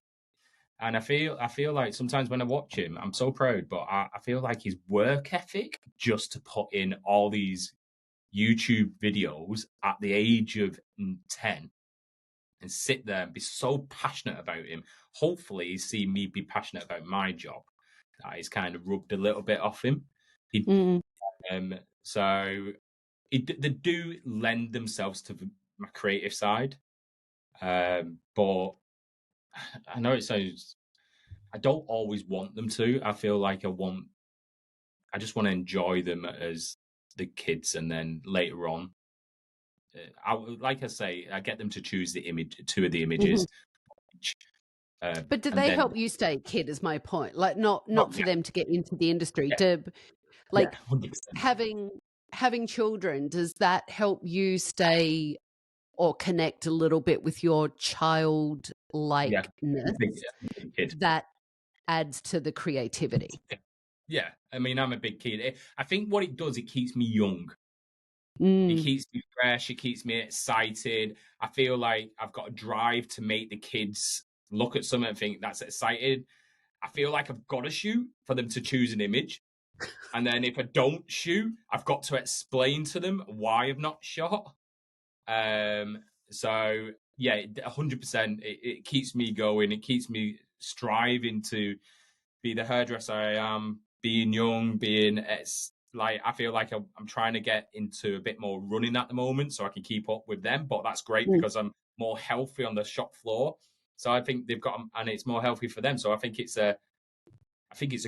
And I feel like sometimes when I watch him, I'm so proud, but I feel like his work ethic just to put in all these YouTube videos at the age of 10 and sit there and be so passionate about him. Hopefully he's seen me be passionate about my job. That is kind of rubbed a little bit off him. So they do lend themselves to my creative side. But I know it sounds, I don't always want them to. I feel like I just want to enjoy them as the kids, and then later on, like I say, I get them to choose two of the images. But do they help you stay a kid? Is my point. Like not for them to get into the industry. Like 100%. Having children, does that help you stay or connect a little bit with your childlikeness that adds to the creativity? Yeah, I mean, I'm a big kid. I think what it does, it keeps me young. It keeps me fresh. It keeps me excited. I feel like I've got a drive to make the kids look at something and think that's excited. I feel like I've got to shoot for them to choose an image. And then if I don't shoot, I've got to explain to them why I've not shot. So yeah, 100%. It keeps me going. It keeps me striving to be the hairdresser I am, being young, it's like I feel like I'm trying to get into a bit more running at the moment so I can keep up with them. But that's great Mm. because I'm more healthy on the shop floor. So I think they've got, and it's more healthy for them. So I think it's a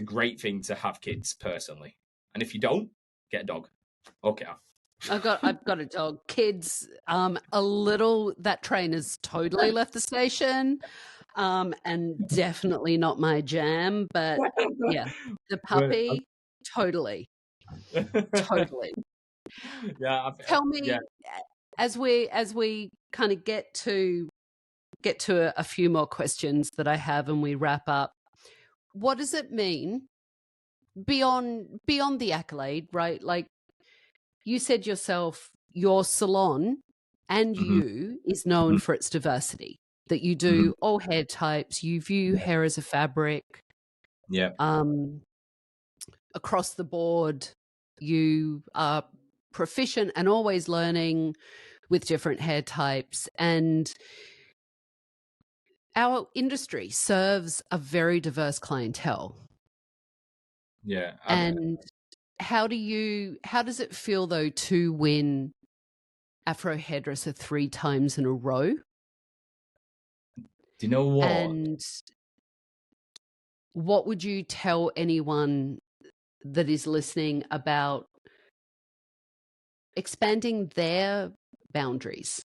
great thing to have kids personally. And if you don't, get a dog. Okay. I've got a dog. Kids, that train has totally left the station. And definitely not my jam, but yeah, the But, puppy, totally, totally. yeah, Tell yeah. me, as we kind of get to a few more questions that I have, and we wrap up. What does it mean beyond the accolade, right? Like you said yourself, your salon and Hmm. you is known for its diversity. That you Hmm. do all hair types, you view hair as a fabric. Yeah. Across the board, you are proficient and always learning with different hair types. And our industry serves a very diverse clientele. Yeah. And how does it feel though to win Afro Hairdresser 3 times in a row? Do you know what? And what would you tell anyone that is listening about expanding their boundaries?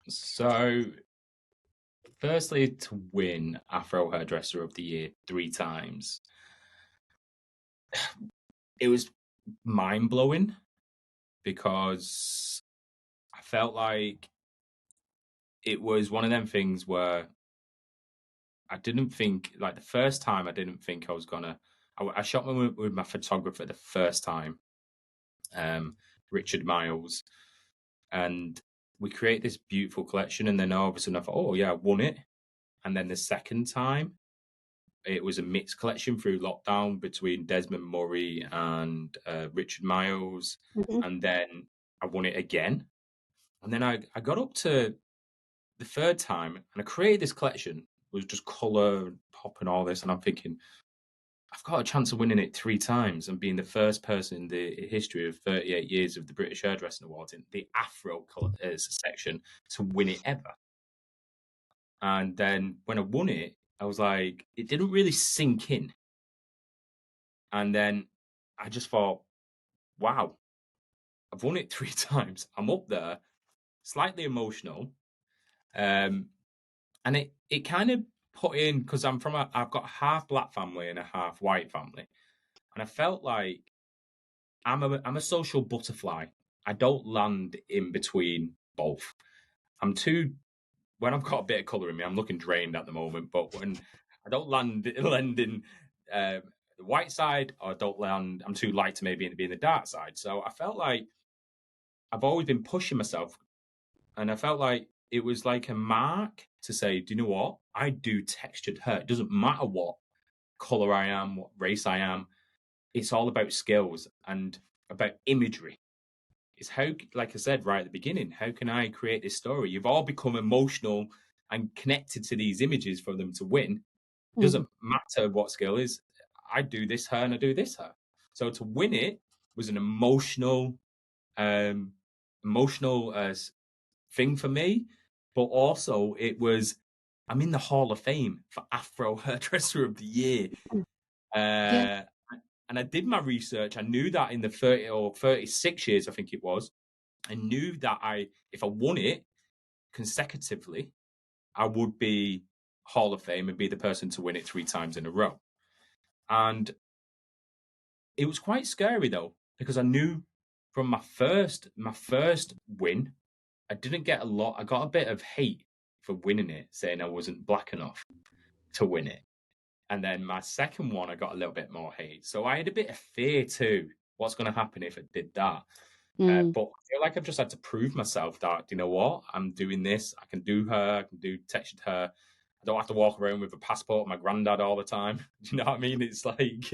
So, firstly, to win Afro Hairdresser of the Year 3 times, it was mind blowing because I felt like it was one of them things where I didn't think, like the first time, I didn't think I was gonna. I shot with my photographer the first time, Richard Miles, and we create this beautiful collection. And then all of a sudden, I thought, oh yeah, I won it. And then the second time, it was a mixed collection through lockdown between Desmond Murray and Richard Miles, Mm-hmm. and then I won it again. And then I got up to the third time, and I created this collection. It was just color, pop, and all this, and I'm thinking, I've got a chance of winning it 3 times and being the first person in the history of 38 years of the British Hairdressing Awards in the Afro section to win it ever. And then when I won it, I was like, it didn't really sink in. And then I just thought, wow, I've won it 3 times. I'm up there, slightly emotional. And it kind of put in, because I've got a half black family and a half white family. And I felt like I'm a social butterfly. I don't land in between both. When I've got a bit of colour in me, I'm looking drained at the moment. But when I don't land in the white side, or don't land, I'm too light to maybe be in the dark side. So I felt like I've always been pushing myself, and I felt like it was like a mark to say, do you know what? I do textured hair. It doesn't matter what colour I am, what race I am. It's all about skills and about imagery. It's how, like I said right at the beginning, how can I create this story? You've all become emotional and connected to these images for them to win. It doesn't matter what skill is. I do this hair and I do this hair. So to win it was an emotional thing for me, but also I'm in the Hall of Fame for Afro Hairdresser of the Year. Yeah. And I did my research. I knew that in the 30 or 36 years, I think it was, I knew that if I won it consecutively, I would be Hall of Fame and be the person to win it 3 times in a row. And it was quite scary though, because I knew from my first win, I didn't get a lot. I got a bit of hate for winning it, saying I wasn't black enough to win it. And then my second one, I got a little bit more hate. So I had a bit of fear too. What's going to happen if I did that? But I feel like I've just had to prove myself that, you know what, I'm doing this. I can do hair. I can do textured hair. I don't have to walk around with a passport of my granddad all the time. Do you know what I mean? It's like,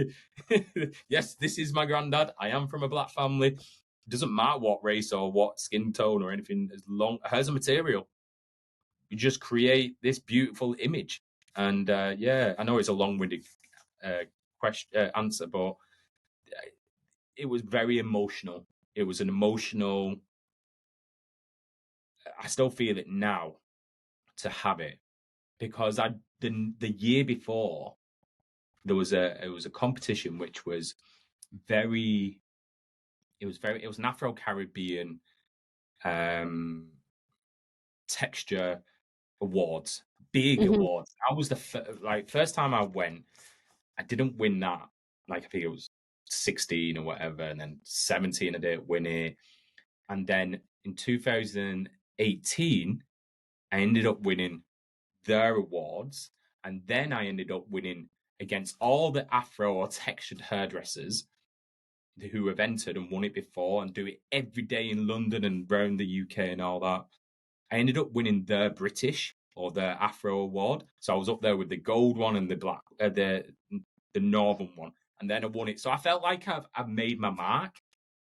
yes, this is my granddad. I am from a black family. It doesn't matter what race or what skin tone or anything. As long hair's a material, you just create this beautiful image. And yeah, I know it's a long-winded answer, but it was very emotional. It was an emotional. I still feel it now to have it, because the year before there was a competition which was very. It was an Afro-Caribbean texture awards, big Mm-hmm. awards. I was the first time I went. I didn't win that. Like, I think it was 16 or whatever, and then 17 I didn't win it. And then in 2018, I ended up winning their awards, and then I ended up winning against all the Afro or textured hairdressers who have entered and won it before and do it every day in London and around the UK and all that. I ended up winning their British or their Afro award. So I was up there with the gold one and the black, the northern one, and then I won it. So I felt like I've made my mark.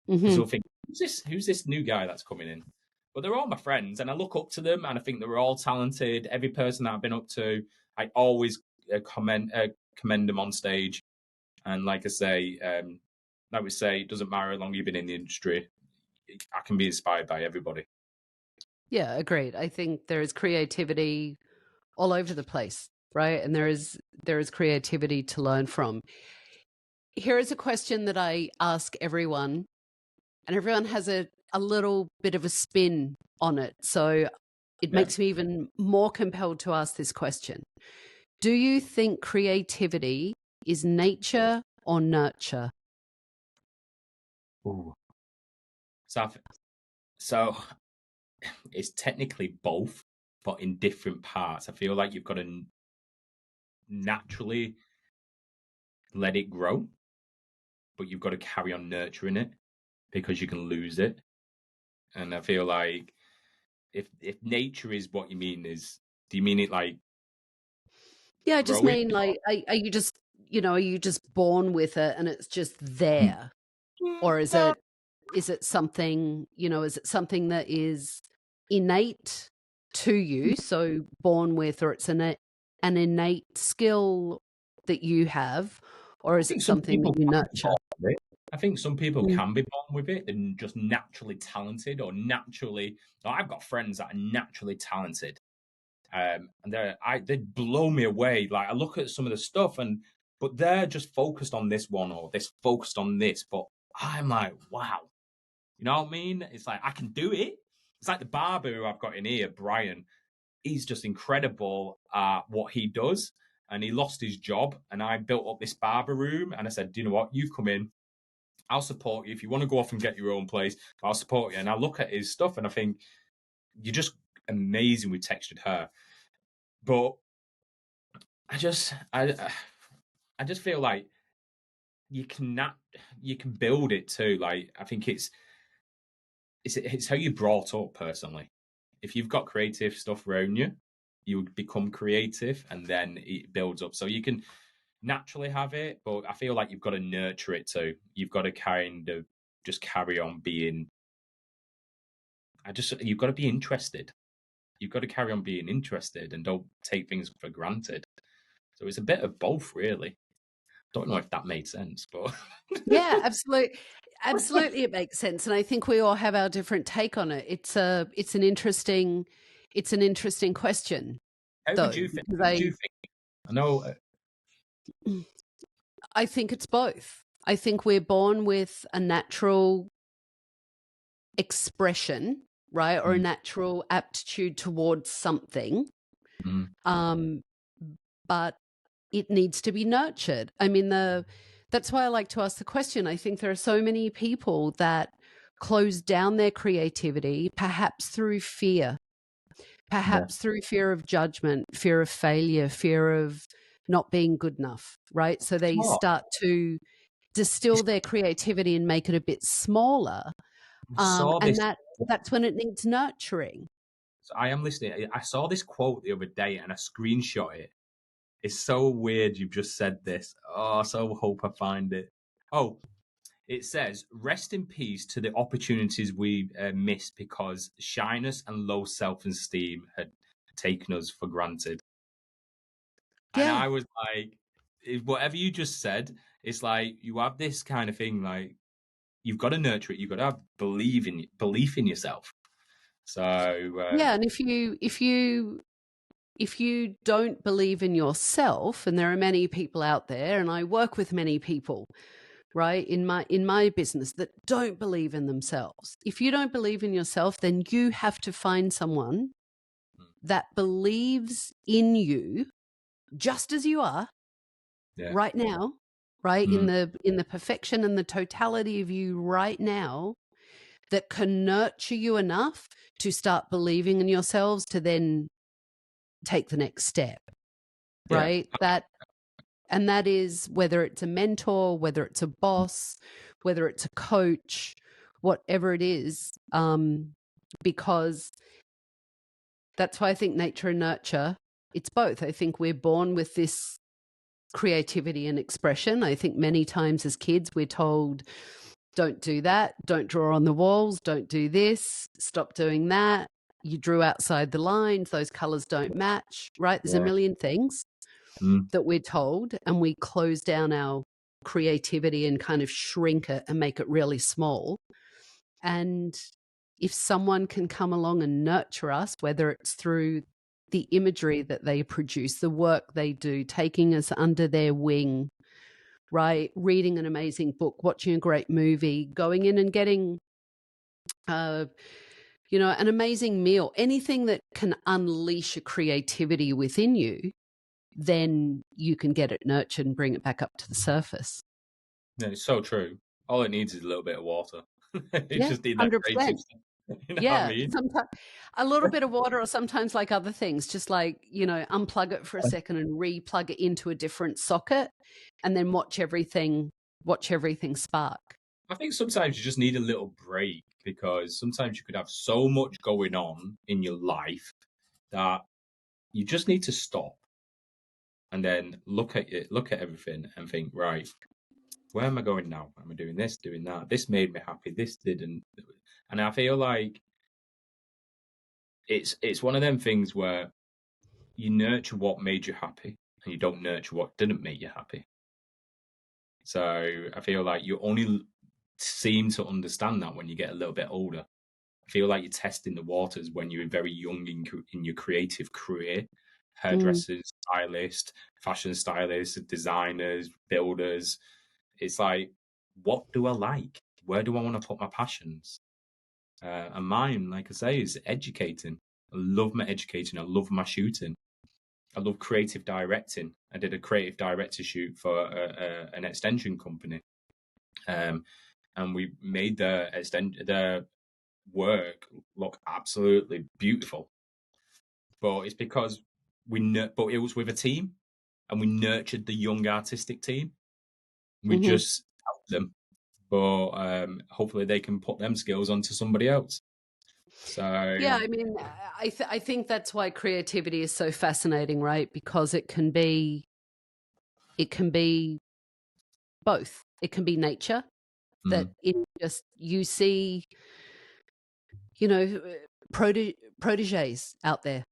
Mm-hmm. So I think, who's this new guy that's coming in? But they're all my friends, and I look up to them, and I think they're all talented. Every person that I've been up to, I always commend them on stage. And like I say, it doesn't matter how long you've been in the industry. I can be inspired by everybody. Yeah, agreed. I think there is creativity all over the place, right? And there is creativity to learn from. Here is a question that I ask everyone, and everyone has a little bit of a spin on it. So it makes me even more compelled to ask this question. Do you think creativity is nature or nurture? Ooh. So it's technically both, but in different parts. I feel like you've got to naturally let it grow, but you've got to carry on nurturing it, because you can lose it. And I feel like if nature is what you mean, do you mean it like? Yeah, I just growing? mean like, are you just born with it and it's just there? Or is it something, is it something that is innate to you, so born with, or it's an innate skill that you have, or I is it think some something that people you can be nurture? born with it. I think some people Mm. can be born with it and just naturally talented, or naturally. I've got friends that are naturally talented, and they blow me away. Like, I look at some of the stuff, but they're just focused on this one, or this focused on this. But I'm like, wow, you know what I mean? It's like I can do it. It's like the barber who I've got in here, Brian. He's just incredible at what he does, and he lost his job. And I built up this barber room, and I said, "Do you know what? You've come in. I'll support you. If you want to go off and get your own place, I'll support you." And I look at his stuff, and I think, you're just amazing with textured hair. But I just feel like you can build it too. Like, I think it's how you're brought up personally. If you've got creative stuff around you, you would become creative, and then it builds up. So you can naturally have it, but I feel like you've got to nurture it too. You've got to kind of just carry on being. You've got to be interested. You've got to carry on being interested and don't take things for granted. So it's a bit of both, really. Don't know if that made sense, but Yeah, absolutely. Absolutely, it makes sense, and I think we all have our different take on it. It's an interesting question, how though, would you think? because How would you think? I know. I think it's both. I think we're born with a natural expression, right, or a natural aptitude towards something, Mm. but it needs to be nurtured. I mean, that's why I like to ask the question. I think there are so many people that close down their creativity, perhaps through fear, perhaps through fear of judgment, fear of failure, fear of not being good enough, right? So they start to distill their creativity and make it a bit smaller. And that's when it needs nurturing. So I am listening. I saw this quote the other day and I screenshot it. It's so weird you've just said this. Oh, I so hope I find it. Oh, it says, "Rest in peace to the opportunities we missed because shyness and low self-esteem had taken us for granted." And Yeah. I was like, whatever you just said, it's like you have this kind of thing, like you've got to nurture it. You've got to have belief in yourself. So Yeah, and if you don't believe in yourself, and there are many people out there, and I work with many people, right, in my business that don't believe in themselves. If you don't believe in yourself, then you have to find someone that believes in you just as you are right now, right, in the perfection and the totality of you right now, that can nurture you enough to start believing in yourselves to then take the next step, right? And that is whether it's a mentor, whether it's a boss, whether it's a coach, whatever it is, because that's why I think nature and nurture, it's both. I think we're born with this creativity and expression. I think many times as kids we're told, don't do that, don't draw on the walls, don't do this, stop doing that. You drew outside the lines, those colors don't match, right? There's a million things that we're told, and we close down our creativity and kind of shrink it and make it really small. And if someone can come along and nurture us, whether it's through the imagery that they produce, the work they do, taking us under their wing, right? Reading an amazing book, watching a great movie, going in and getting, an amazing meal, anything that can unleash a creativity within you, then you can get it nurtured and bring it back up to the surface. Yeah, it's so true. All it needs is a little bit of water. It just needs that 100%. creative stuff. You know what I mean? Sometimes a little bit of water, or sometimes like other things, just like, unplug it for a second and re-plug it into a different socket, and then watch everything spark. I think sometimes you just need a little break, because sometimes you could have so much going on in your life that you just need to stop and then look at everything and think, right, where am I going now? Am I doing this, doing that? This made me happy. This didn't. And I feel like it's one of them things where you nurture what made you happy and you don't nurture what didn't make you happy. So I feel like you only seem to understand that when you get a little bit older. I feel like you're testing the waters when you're very young in your creative career. Hairdressers, stylists, fashion stylists, designers, builders. It's like, what do I like? Where do I want to put my passions? And mine, like I say, is educating. I love my educating. I love my shooting. I love creative directing. I did a creative director shoot for an extension company, and we made the work look absolutely beautiful. But it's because but it was with a team, and we nurtured the young artistic team. We just helped them, but hopefully they can put them skills onto somebody else. So yeah, I mean, I think that's why creativity is so fascinating, right? Because it can be both. It can be nature, that it just, you see, proteges out there,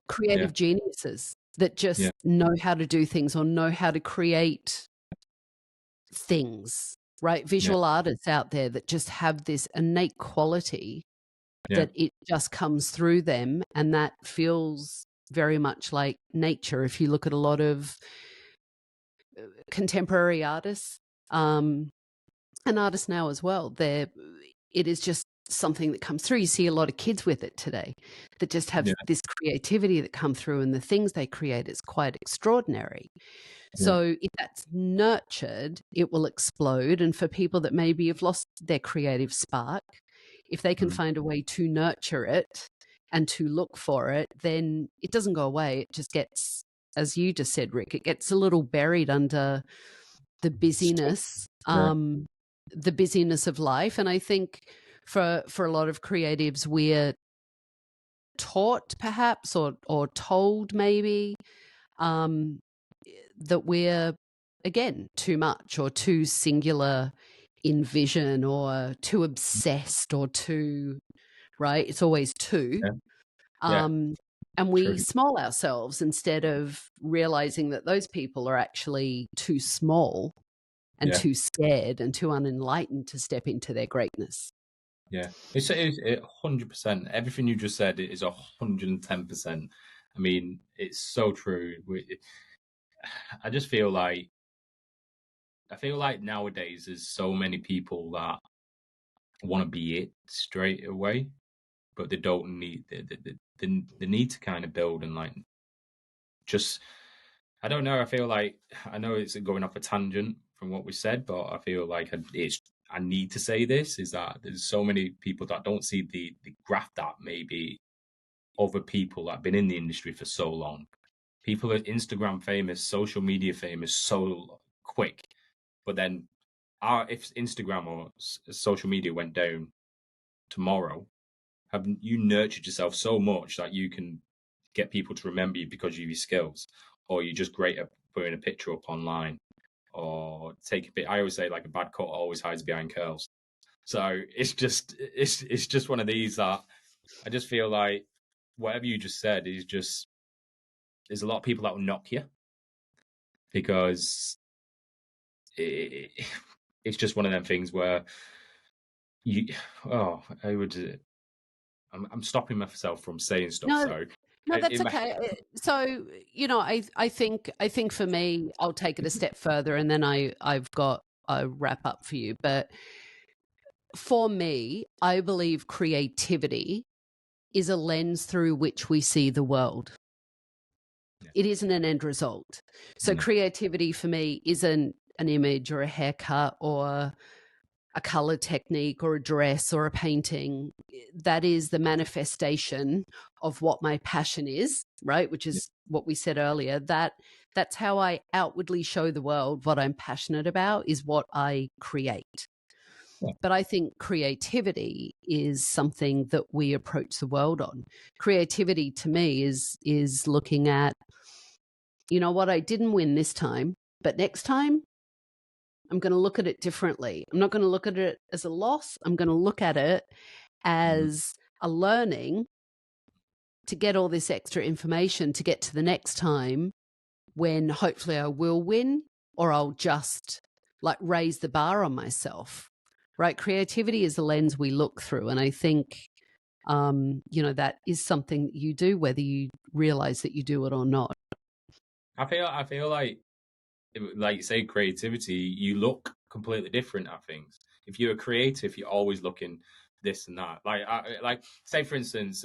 creative geniuses that just know how to do things or know how to create things, right? Visual artists out there that just have this innate quality that it just comes through them, and that feels very much like nature. If you look at a lot of contemporary artists, and artists now as well, it is just something that comes through. You see a lot of kids with it today that just have this creativity that come through, and the things they create is quite extraordinary. So if that's nurtured, it will explode. And for people that maybe have lost their creative spark, if they can find a way to nurture it and to look for it, then it doesn't go away. It just gets, as you just said, Rick, it gets a little buried under the busyness, the busyness of life. And I think for a lot of creatives, we're taught perhaps or told maybe that we're, again, too much or too singular in vision, or too obsessed, or too, right? It's always too. And we True. small ourselves instead of realizing that those people are actually too small and Yeah. too scared and too unenlightened to step into their greatness. Yeah. It's 100%. Everything you just said is 110%. I mean, it's so true. I just feel like nowadays there's so many people that want to be it straight away, but they don't need they need to kind of build and like just I don't know. I feel like I know it's going off a tangent from what we said, but I feel like I need to say this is that there's so many people that don't see the graph that maybe other people that have been in the industry for so long. People are Instagram famous, social media famous so quick, but then if Instagram or social media went down tomorrow, have you nurtured yourself so much that you can get people to remember you because of your skills, or you're just great at putting a picture up online, or take a bit. I always say like a bad cut always hides behind curls. So it's just one of these that I just feel like whatever you just said is just there's a lot of people that will knock you because it's just one of them things where I'm stopping myself from saying stuff. No, So no, that's okay. So, I think for me, I'll take it a step further, and then I've got a wrap up for you. But for me, I believe creativity is a lens through which we see the world. Yeah. It isn't an end result. So creativity for me isn't an image or a haircut or a color technique or a dress or a painting. That is the manifestation of what my passion is, right? Which is what we said earlier. That's how I outwardly show the world what I'm passionate about is what I create. Yeah. But I think creativity is something that we approach the world on. Creativity to me is looking at, you know what, I didn't win this time, but next time I'm going to look at it differently. I'm not going to look at it as a loss. I'm going to look at it as a learning to get all this extra information to get to the next time when hopefully I will win, or I'll just like raise the bar on myself, right? Creativity is the lens we look through. And I think, that is something that you do, whether you realize that you do it or not. I feel like you say, creativity, you look completely different at things. If you're a creative, you're always looking this and that. Like say for instance,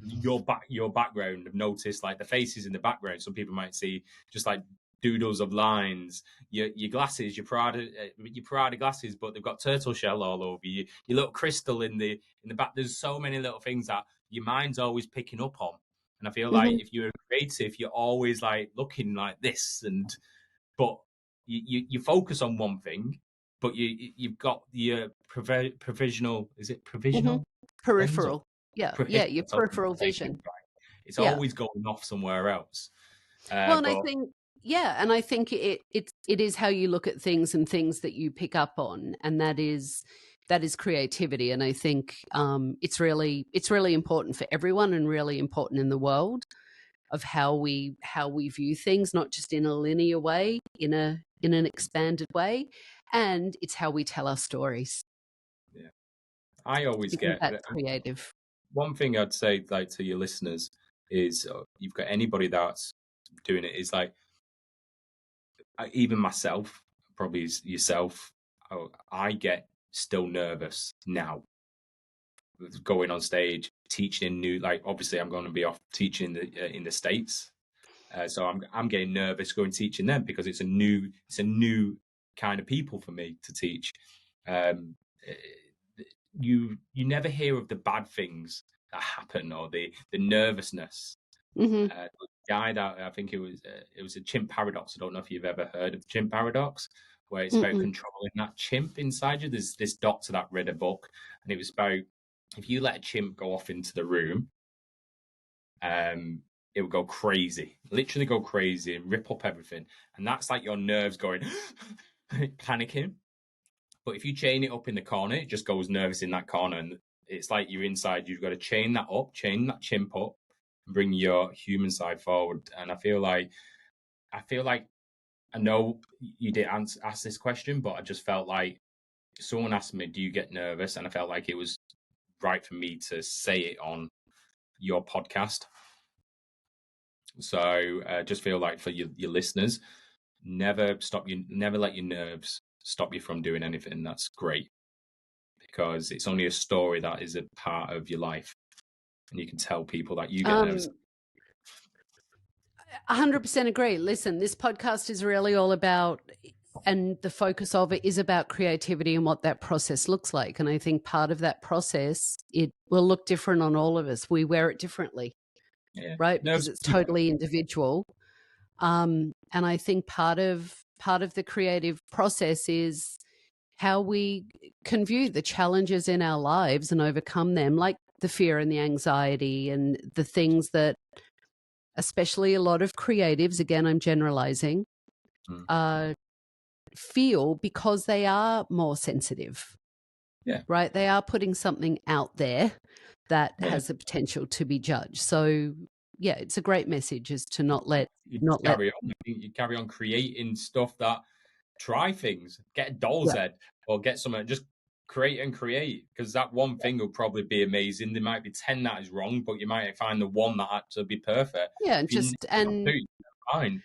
your background. I've noticed like the faces in the background. Some people might see just like doodles of lines. Your glasses, your Prada glasses, but they've got turtle shell all over you. Your little crystal in the back. There's so many little things that your mind's always picking up on. And I feel like if you're a creative, you're always like looking like this but you focus on one thing, but you've got your provisional. Is it provisional? Peripheral. Yeah. Yeah. Your peripheral vision. It's always going off somewhere else. Well, and I think, it is how you look at things and things that you pick up on, and that is creativity. And I think it's really important for everyone and really important in the world of how we view things, not just in a linear way, in an expanded way, and it's how we tell our stories. Yeah, I always get that's creative. One thing I'd say, like to your listeners, is you've got anybody that's doing it is like even myself, probably yourself. I get still nervous now going on stage, teaching new. Like obviously, I'm going to be off teaching in the States. So I'm getting nervous going teaching them because it's a new kind of people for me to teach. You never hear of the bad things that happen or the nervousness. The guy that I think it was a chimp paradox. I don't know if you've ever heard of the chimp paradox, where it's about controlling that chimp inside you. There's this doctor that read a book, and it was about if you let a chimp go off into the room, it would go crazy, literally go crazy and rip up everything. And that's like your nerves going, panicking. But if you chain it up in the corner, it just goes nervous in that corner. And it's like you're inside, you've got to chain that chimp up, and bring your human side forward. And I feel like I know you didn't ask this question, but I just felt like someone asked me, "Do you get nervous?" And I felt like it was right for me to say it on your podcast. So just feel like for your listeners, never let your nerves stop you from doing anything that's great, because it's only a story that is a part of your life, and you can tell people that you get nervous. 100% agree. Listen, this podcast is really all about, and the focus of it is about creativity and what that process looks like. And I think part of that process, it will look different on all of us. We wear it differently, right? Because it's totally individual. And I think part of the creative process is how we can view the challenges in our lives and overcome them, like the fear and the anxiety and the things that, especially a lot of creatives, again, I'm generalizing, feel because they are more sensitive. Yeah. Right? They are putting something out there that has the potential to be judged. So, yeah, it's a great message, is to not let carry on. You carry on creating stuff that, try things, get a doll's head or get something, just create, because that one thing will probably be amazing. There might be 10 that is wrong, but you might find the one that actually be perfect. Yeah, fine.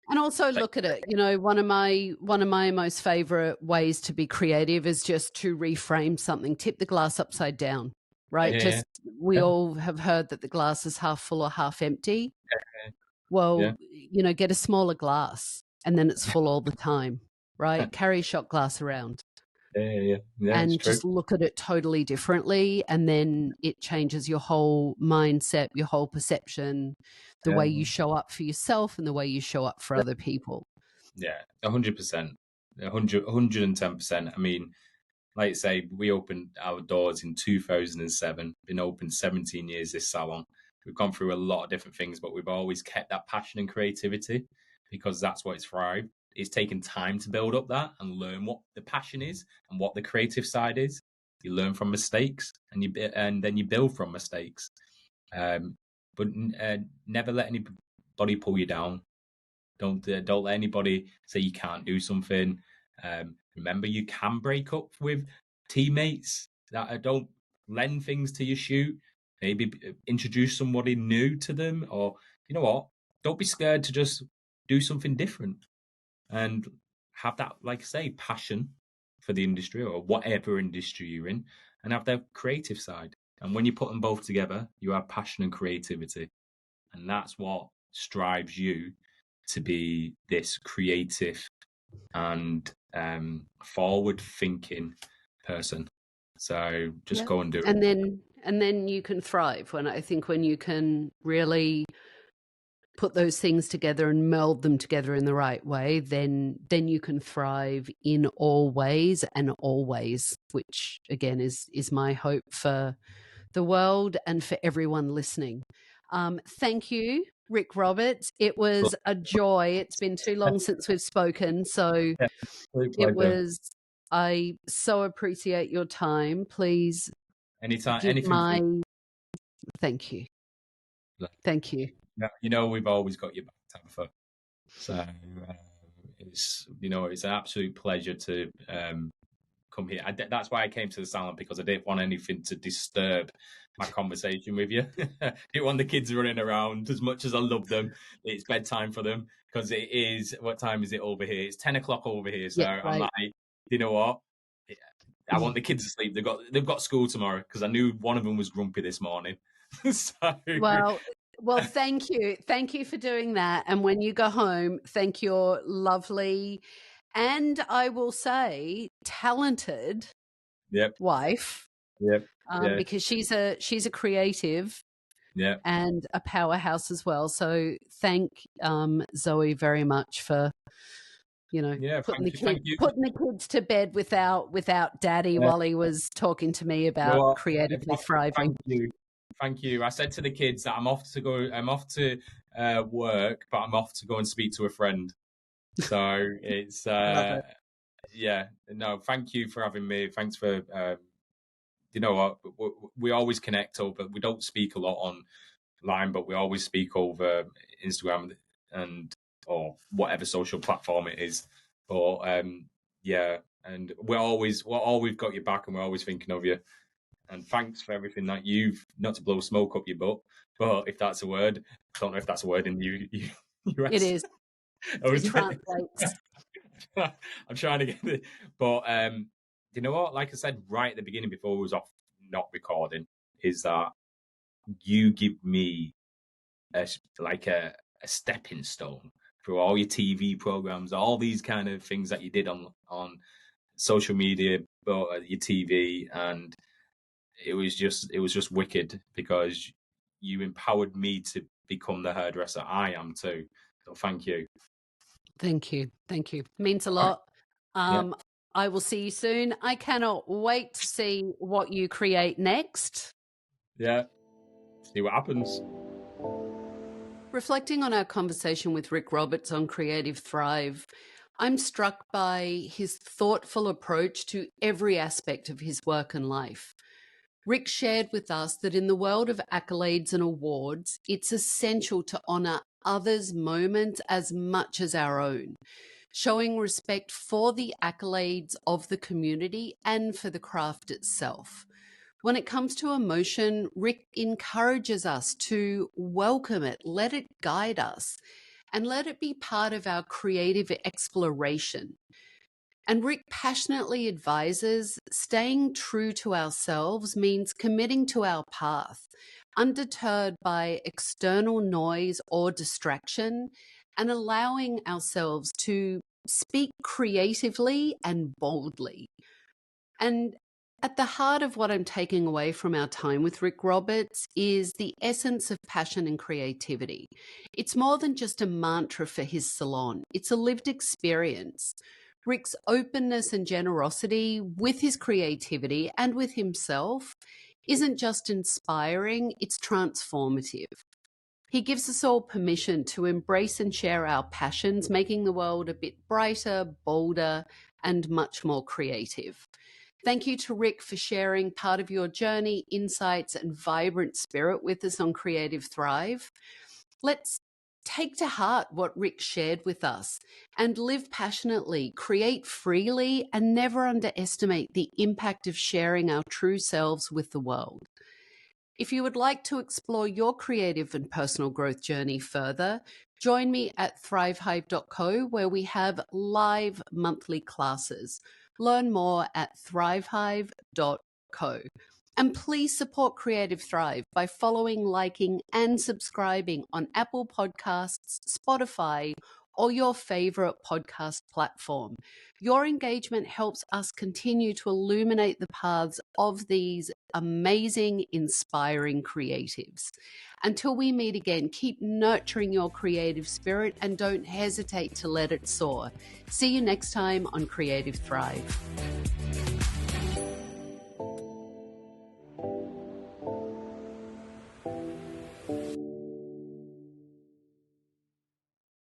And also look at it. You know, one of my most favorite ways to be creative is just to reframe something, tip the glass upside down, right? We all have heard that the glass is half full or half empty. Well, you know, get a smaller glass and then it's full all the time, right? Carry a shot glass around. And just look at it totally differently, and then it changes your whole mindset, your whole perception, the way you show up for yourself and the way you show up for other people. 100%, 110%. I mean, like I say, we opened our doors in 2007, been open 17 years, this salon. We've gone through a lot of different things, but we've always kept that passion and creativity, because that's what it's thrived. It's taken time to build up that and learn what the passion is and what the creative side is. You learn from mistakes, and then you build from mistakes. But never let anybody pull you down. Don't let anybody say you can't do something. Remember, you can break up with teammates that don't lend things to your shoot. Maybe introduce somebody new to them, or you know what? Don't be scared to just do something different and have that, like I say, passion for the industry or whatever industry you're in, and have the creative side. And when you put them both together, you have passion and creativity, and that's what strives you to be this creative and forward-thinking person. So just go and do it. And then you can thrive. When you can really put those things together and meld them together in the right way, then you can thrive in all ways and always, which again is my hope for the world and for everyone listening. Thank you, Rick Roberts. It was a joy. It's been too long since we've spoken, so it was. I so appreciate your time. Please, anytime, Thank you. Thank you. You know, we've always got your back, Tabatha. So it's an absolute pleasure to come here. That's why I came to the salon, because I didn't want anything to disturb my conversation with you. I didn't want the kids running around. As much as I love them, it's bedtime for them, because it is. What time is it over here? It's 10 o'clock over here. So I'm like, you know what? I want the kids to sleep. They've got school tomorrow, because I knew one of them was grumpy this morning. Well, thank you. Thank you for doing that. And when you go home, thank your lovely, and I will say talented wife. Because she's a creative and a powerhouse as well. So thank Zoe very much for putting the kids to bed without daddy while he was talking to me about creatively thriving. Thank you. I said to the kids that I'm off to work, but I'm off to go and speak to a friend. So it's Love it. thank you for having me. Thanks for you know what, we always connect, but we don't speak a lot on line, but we always speak over Instagram and or whatever social platform it is. But yeah, and we've got your back, and we're always thinking of you. And thanks for everything that you've, not to blow smoke up your butt, but if that's a word, I don't know if that's a word in the US. It is. It translates. I'm trying to get it. But you know what? Like I said right at the beginning before we was off not recording, is that you give me a stepping stone through all your TV programs, all these kind of things that you did on social media, but your TV, and it was just wicked because you empowered me to become the hairdresser I am too. So thank you. Thank you. Thank you. Means a lot. Yeah. I will see you soon. I cannot wait to see what you create next. Yeah. See what happens. Reflecting on our conversation with Rick Roberts on Creative Thrive, I'm struck by his thoughtful approach to every aspect of his work and life. Rick shared with us that in the world of accolades and awards, it's essential to honour others' moments as much as our own, showing respect for the accolades of the community and for the craft itself. When it comes to emotion, Rick encourages us to welcome it, let it guide us, and let it be part of our creative exploration. And Rick passionately advises staying true to ourselves means committing to our path, undeterred by external noise or distraction, and allowing ourselves to speak creatively and boldly. And at the heart of what I'm taking away from our time with Rick Roberts is the essence of passion and creativity. It's more than just a mantra for his salon. It's a lived experience. Rick's openness and generosity with his creativity and with himself isn't just inspiring, it's transformative. He gives us all permission to embrace and share our passions, making the world a bit brighter, bolder, and much more creative. Thank you to Rick for sharing part of your journey, insights, and vibrant spirit with us on Creative Thrive. Let's take to heart what Rick shared with us and live passionately, create freely, and never underestimate the impact of sharing our true selves with the world. If you would like to explore your creative and personal growth journey further, join me at thrivehive.co, where we have live monthly classes. Learn more at thrivehive.co. And please support Creative Thrive by following, liking, and subscribing on Apple Podcasts, Spotify, or your favorite podcast platform. Your engagement helps us continue to illuminate the paths of these amazing, inspiring creatives. Until we meet again, keep nurturing your creative spirit and don't hesitate to let it soar. See you next time on Creative Thrive.